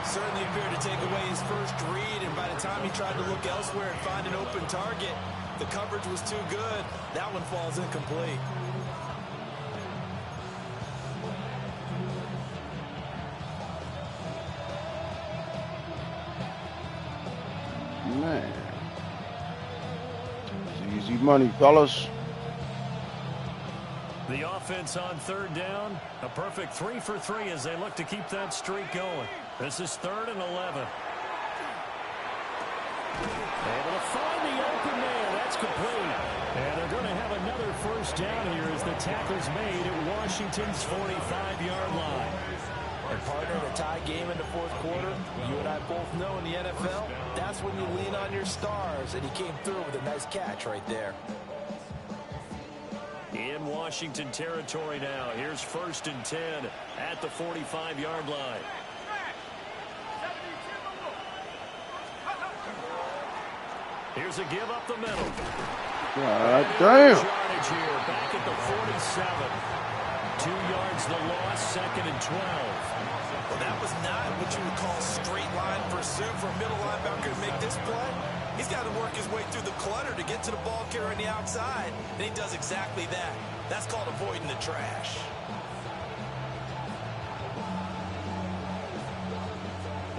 Certainly appeared to take away his first read, and by the time he tried to look elsewhere and find an open target, the coverage was too good. That one falls incomplete. Man. It's easy money, fellas. The offense on 3rd down, a perfect 3 for 3 as they look to keep that streak going. This is 3rd and 11. Able to find the open man. That's complete. And they're going to have another first down here as the tackle's made at Washington's 45-yard line. And partner, in a tie game in the 4th quarter, you and I both know in the NFL, that's when you lean on your stars, and he came through with a nice catch right there. In Washington territory now. Here's 1st and 10 at the 45-yard line. Here's a give up the middle. God damn. Yardage here, back at the 47. 2 yards the loss, 2nd and 12. Well, that was not what you would call straight line pursuit for a middle linebacker to make this play. He's got to work his way through the clutter to get to the ball carrier on the outside, and he does exactly that. That's called avoiding the trash.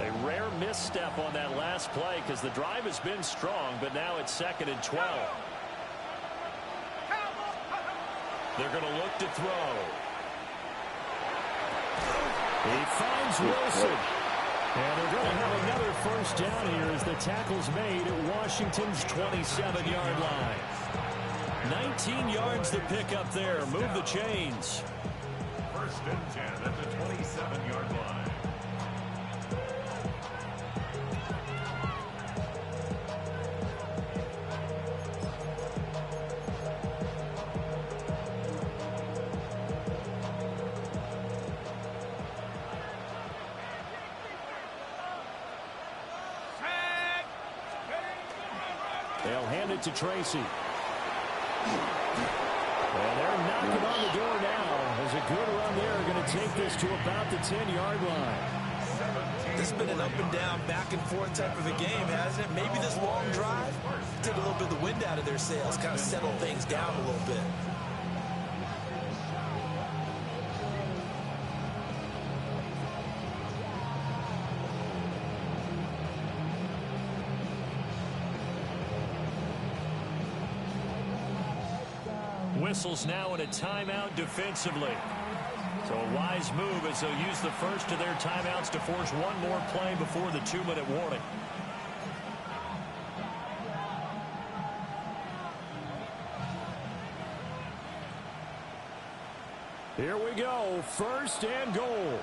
A rare misstep on that last play because the drive has been strong, but now it's 2nd and 12. They're going to look to throw. He finds Wilson. And they're going to have another first down here as the tackle's made at Washington's 27-yard line. 19 yards to pick up there. Move the chains. First and 10 at the 27-yard line. They'll hand it to Tracy. And they're knocking on the door now. As a good run there, going to take this to about the 10-yard line. This has been an up and down, back and forth type of a game, hasn't it? Maybe this long drive take a little bit of the wind out of their sails, kind of settle things down a little bit. Whistles now in a timeout defensively. So a wise move as they'll use the first of their timeouts to force one more play before the 2-minute warning. Here we go. First and goal.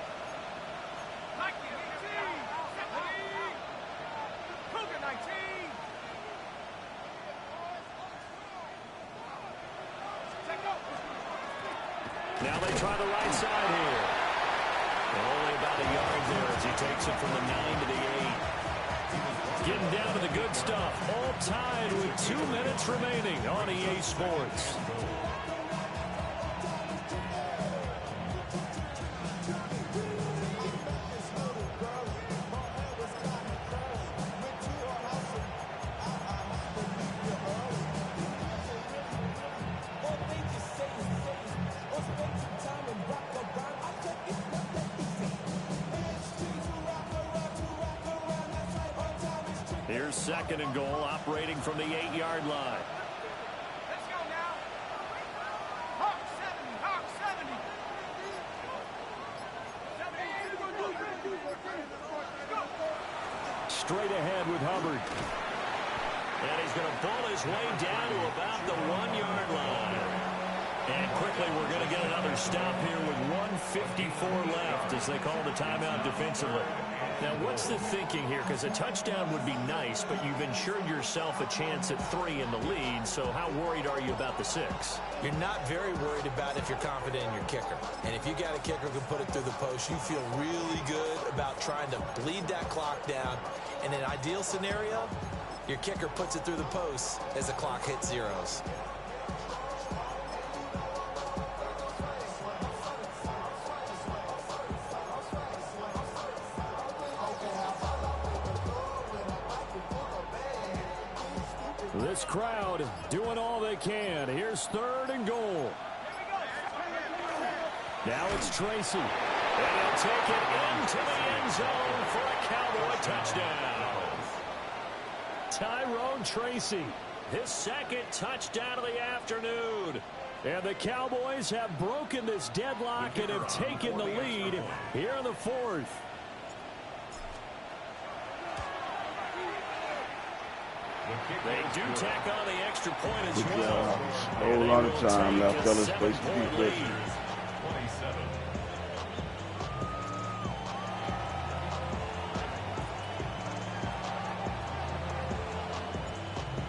Now they try the right side here. And only about a yard there as he takes it from the 9 to the 8. Getting down to the good stuff. All tied with 2 minutes remaining on EA Sports. Here's second and goal, operating from the 8-yard line. Let's go now. Hawk 70, Hawk 70. Straight ahead with Hubbard. And he's going to pull his way down to about the 1-yard line. And quickly we're going to get another stop here with 1:54 left as they call the timeout defensively. Now, what's the thinking here? Because a touchdown would be nice, but you've ensured yourself a chance at 3 in the lead, so how worried are you about the 6? You're not very worried about if you're confident in your kicker. And if you got a kicker who can put it through the post, you feel really good about trying to bleed that clock down. In an ideal scenario, your kicker puts it through the post as the clock hits zeros. This crowd doing all they can. Here's third and goal. Now it's Tracy. And he'll take it into the end zone for a Cowboy touchdown. Tyrone Tracy, his second touchdown of the afternoon. And the Cowboys have broken this deadlock and have taken the lead here in the fourth. They do tack on the extra point as well. A whole lot of time left, fellas. Play some defense. 27.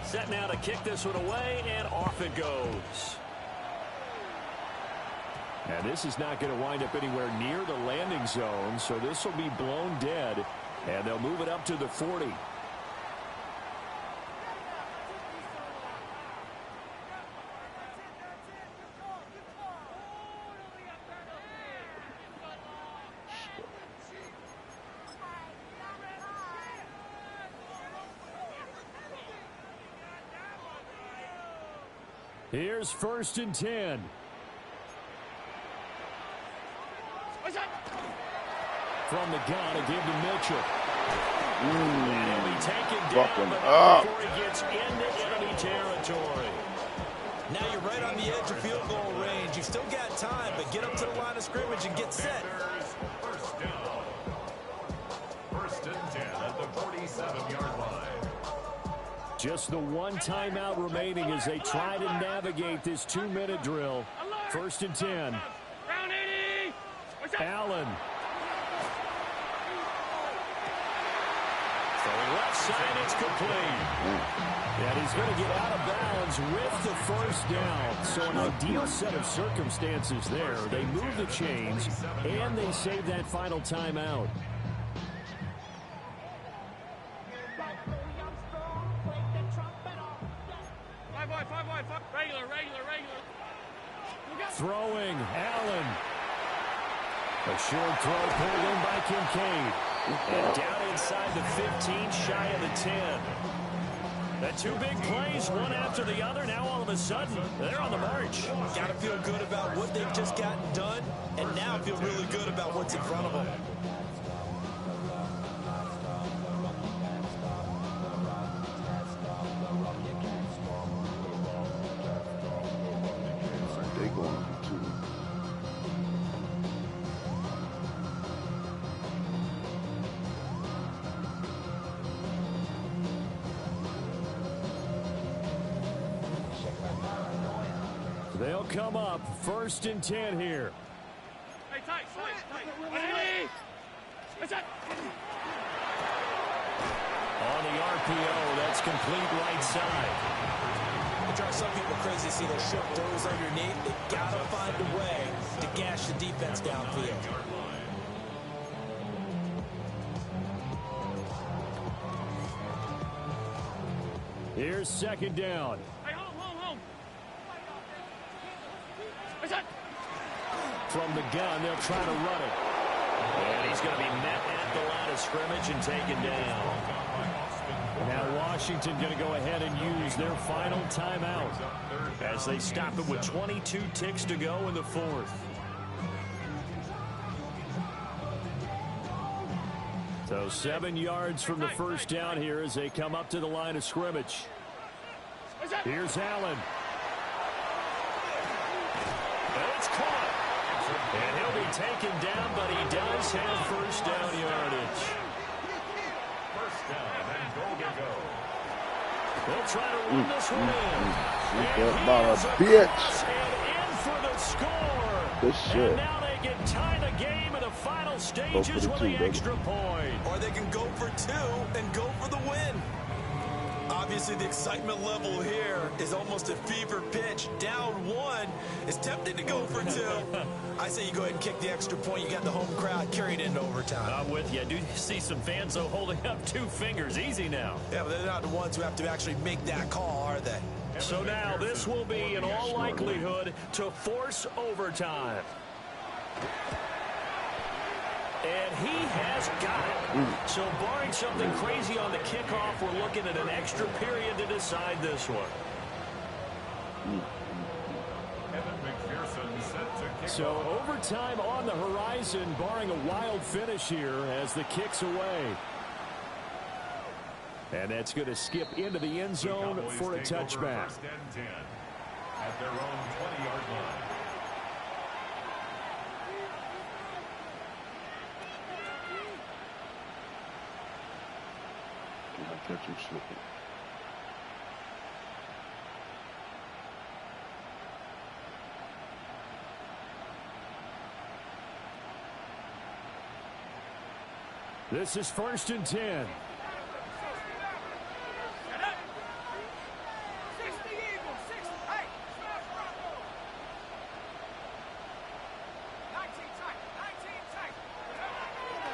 Set now to kick this one away, and off it goes. And this is not going to wind up anywhere near the landing zone, so this will be blown dead, and they'll move it up to the 40. Here's first and 10. From the gun, a give to Mitchell. And he'll be taken down before he gets into enemy territory. Now you're right on the edge of field goal range. You've still got time, but get up to the line of scrimmage and get set. First down. First and 10 at the 47-yard line. Just the one timeout remaining as they try to navigate this 2-minute drill. First and 10. Round 80. Allen. So left side, it's complete. And he's going to get out of bounds with the first down. So an ideal set of circumstances there. They move the chains, and they save that final timeout. Regular. Throwing, Allen. A short throw pulled in by Kincaid. And down inside the 15, shy of the 10. The two big plays, one after the other. Now all of a sudden, they're on the march. Got to feel good about what they've just gotten done, and now feel really good about what's in front of them. They going for 2. They'll come up first and 10 here. Hey, tight. 180. What's that? On the RPO, that's complete right side. It drives some people crazy to see those short throws underneath. They got to find a way to gash the defense downfield. Here's second down. Hey, home. What's that? From the gun, they'll try to run it. And he's going to be met at the line of scrimmage and taken down. Now Washington going to go ahead and use their final timeout as they stop it with 22 ticks to go in the fourth. So 7 yards from the first down here as they come up to the line of scrimmage. Here's Allen. It's caught. And he'll be taken down, but he does have first down yardage. First down and goal to go. They'll try to run this one in. That by a bitch. And in for the score. Good shit. And now they can tie the game in the final stages with the extra point. Or they can go for 2 and go for the win. Obviously, the excitement level here is almost a fever pitch. Down 1. It's tempting to go for 2. I say you go ahead and kick the extra point. You got the home crowd carried into overtime. I'm with you. I do see some fans, though, holding up 2 fingers. Easy now. Yeah, but they're not the ones who have to actually make that call, are they? So now this will be, in all likelihood, to force overtime. And he has got it. So barring something crazy on the kickoff, we're looking at an extra period to decide this one. So overtime on the horizon, barring a wild finish here as the kick's away. And that's going to skip into the end zone for a touchback. First and 10 at their own 20-yard line. Catch him slipping. This is first and 10.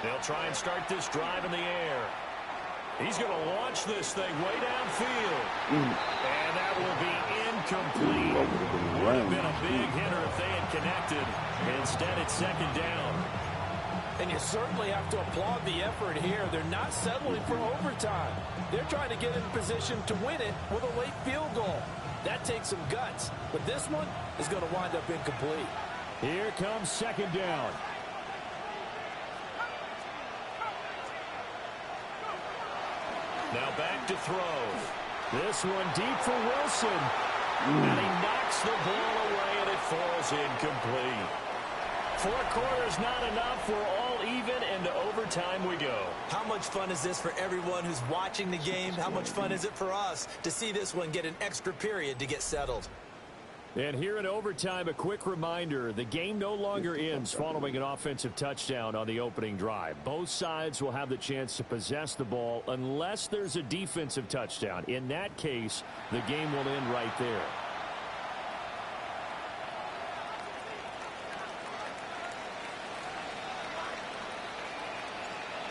They'll try and start this drive in the air. He's going to launch this thing way downfield. And that will be incomplete. Would have been a big hitter if they had connected. Instead, it's second down. And you certainly have to applaud the effort here. They're not settling for overtime. They're trying to get in position to win it with a late field goal. That takes some guts. But this one is going to wind up incomplete. Here comes second down. Now back to throw. This one deep for Wilson. And he knocks the ball away, and it falls incomplete. 4 quarters not enough. We're all even, and to overtime we go. How much fun is this for everyone who's watching the game? How much fun is it for us to see this one get an extra period to get settled? And here in overtime, a quick reminder, the game no longer ends following an offensive touchdown on the opening drive. Both sides will have the chance to possess the ball unless there's a defensive touchdown. In that case, the game will end right there.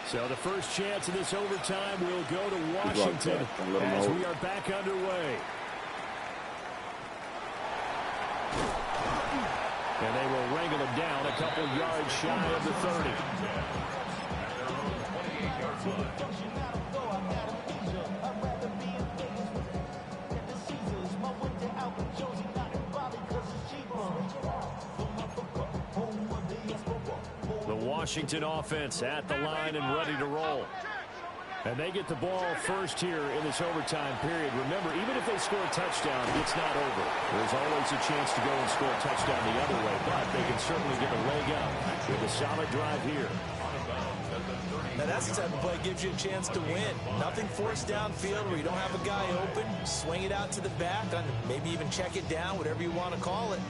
So the first chance of this overtime will go to Washington as we are back underway. And they will wrangle him down a couple yards shy of the 30. The Washington offense at the line and ready to roll. And they get the ball first here in this overtime period. Remember, even if they score a touchdown, it's not over. There's always a chance to go and score a touchdown the other way, but they can certainly get a leg up with a solid drive here. Now that's the type of play that gives you a chance to win. Nothing forced downfield where you don't have a guy open. Swing it out to the back, maybe even check it down, whatever you want to call it.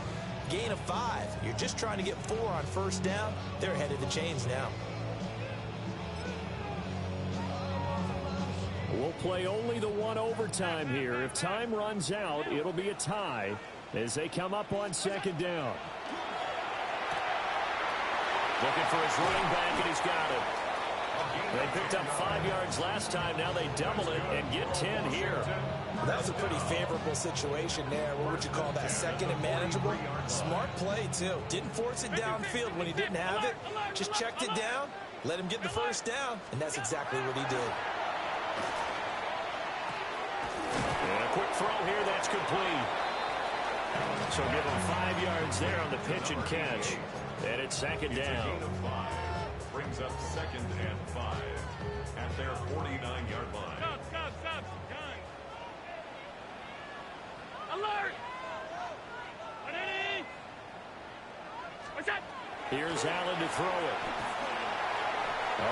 Gain of 5. You're just trying to get 4 on first down. They're ahead of the chains now. We'll play only the one overtime here. If time runs out, it'll be a tie as they come up on second down. Looking for his running back, and he's got it. They picked up 5 yards last time. Now they double it and get 10 here. Well, that was a pretty favorable situation there. What would you call that? Second and manageable? Smart play, too. Didn't force it downfield when he didn't have it. Just checked it down, let him get the first down, and that's exactly what he did. And a quick throw here, that's complete. So give him 5 yards there on the pitch and catch. And it's second down. Brings up second and 5 at their 49-yard line. Stop. Gun. Alert! Ready? What's that? Here's Allen to throw it.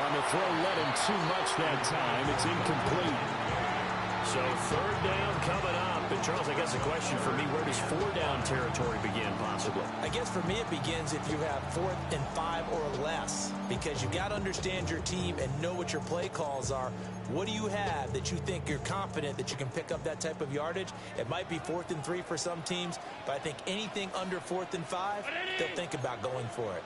On the throw, let him too much that time. It's incomplete. So third down coming up. And Charles, I guess the question for me, where does 4-down territory begin possibly? I guess for me it begins if you have 4th and 5 or less, because you've got to understand your team and know what your play calls are. What do you have that you think you're confident that you can pick up that type of yardage? It might be 4th and 3 for some teams, but I think anything under 4th and 5, they'll think about going for it.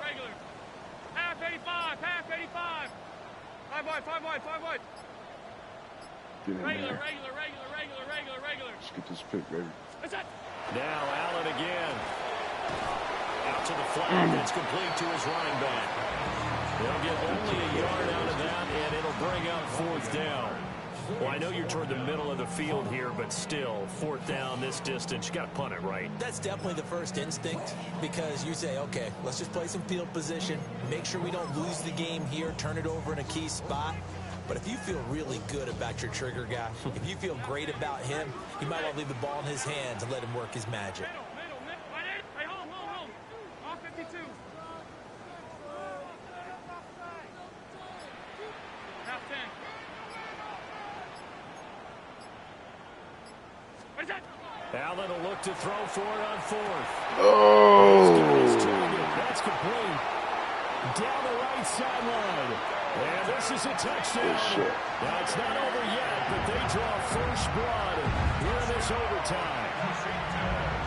Regular. Half 85. 5 wide. Get in Regular. there. Let's get this pick, baby. What's that? Now Allen again. Out to the flat. That's complete to his running back. They'll get only a yard out of that, and it'll bring up 4th down. Well, I know you're toward the middle of the field here, but still, 4th down this distance, you got to punt it, right? That's definitely the first instinct, because you say, okay, let's just play some field position, make sure we don't lose the game here, turn it over in a key spot. But if you feel really good about your trigger guy, if you feel great about him, you might want to leave the ball in his hands and let him work his magic. Middle. Hey, hold. All 52. Half 10. What is that? Allen will look to throw for it on 4th. Oh! That's complete. Down the right sideline. And this is a touchdown. Now, it's not over yet, but they draw first blood here in this overtime.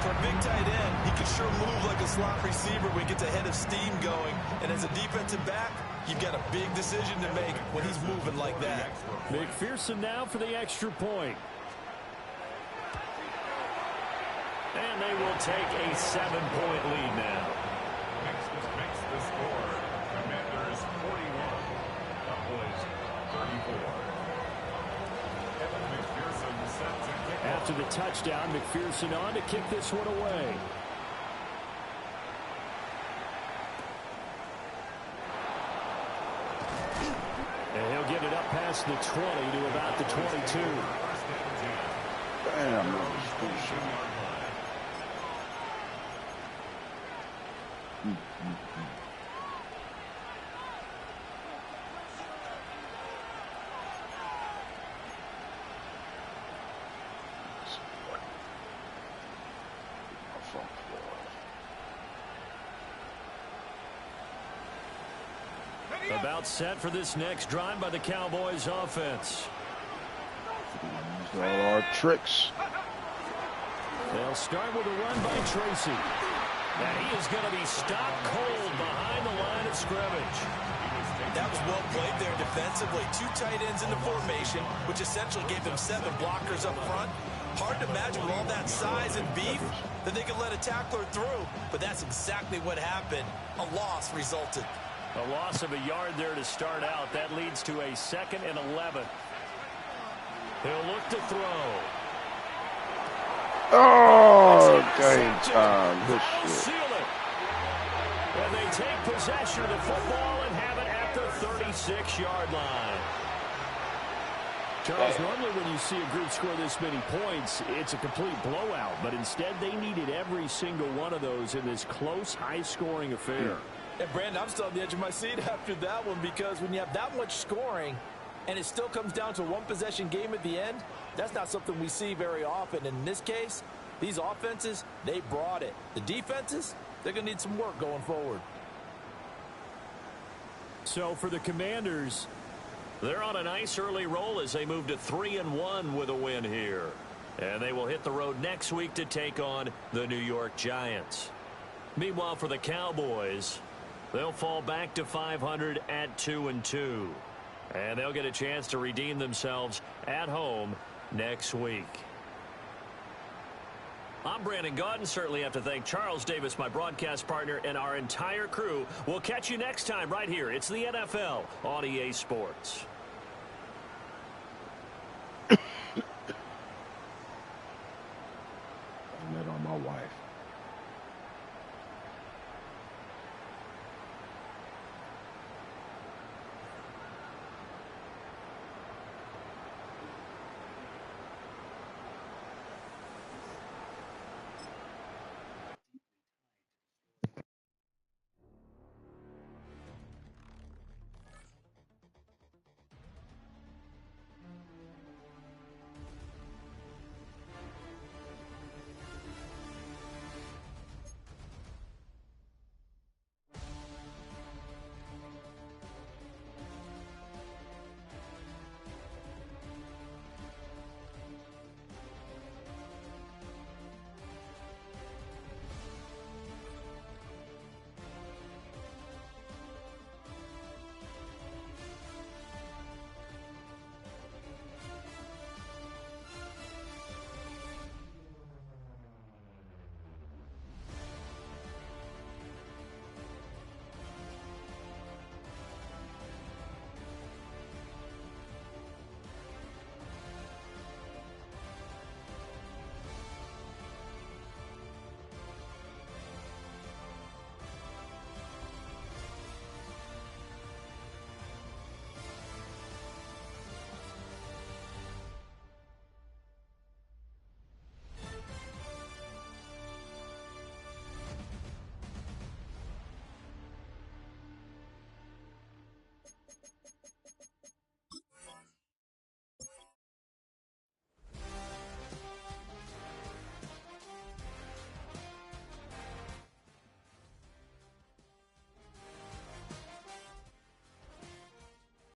For a big tight end, he can sure move like a slot receiver when he gets a head of steam going. And as a defensive back, you've got a big decision to make when he's moving like that. McPherson now for the extra point. And they will take a 7-point lead now. Makes the score. Commanders 41. Cowboys 34. Kevin McPherson set to kick off. After the touchdown, McPherson on to kick this one away. And he'll get it up past the 20 to about the 22. Damn, that was bullshit. About set for this next drive by the Cowboys offense. These are all our tricks. They'll start with a run by Tracy. And he is going to be stopped cold behind the line of scrimmage. That was well played there defensively. 2 tight ends in the formation, which essentially gave them 7 blockers up front. Hard to imagine with all that size and beef that they could let a tackler through. But that's exactly what happened. A loss resulted. A loss of a yard there to start out. That leads to a 2nd and 11. He'll look to throw. Oh, game time. Good They'll shit. seal it. And they take possession of the football and have it at the 36-yard line. Charles, normally when you see a group score this many points, it's a complete blowout. But instead, they needed every single one of those in this close, high-scoring affair. And, Brandon, I'm still on the edge of my seat after that one because when you have that much scoring and it still comes down to a one-possession game at the end, that's not something we see very often. In this case, these offenses, they brought it. The defenses, they're going to need some work going forward. So for the Commanders, they're on a nice early roll as they move to 3-1 with a win here. And they will hit the road next week to take on the New York Giants. Meanwhile, for the Cowboys, they'll fall back to 500 at 2-2. And they'll get a chance to redeem themselves at home next week. I'm Brandon Gaudin. Certainly have to thank Charles Davis, my broadcast partner, and our entire crew. We'll catch you next time right here. It's the NFL on EA Sports. I met on my wife.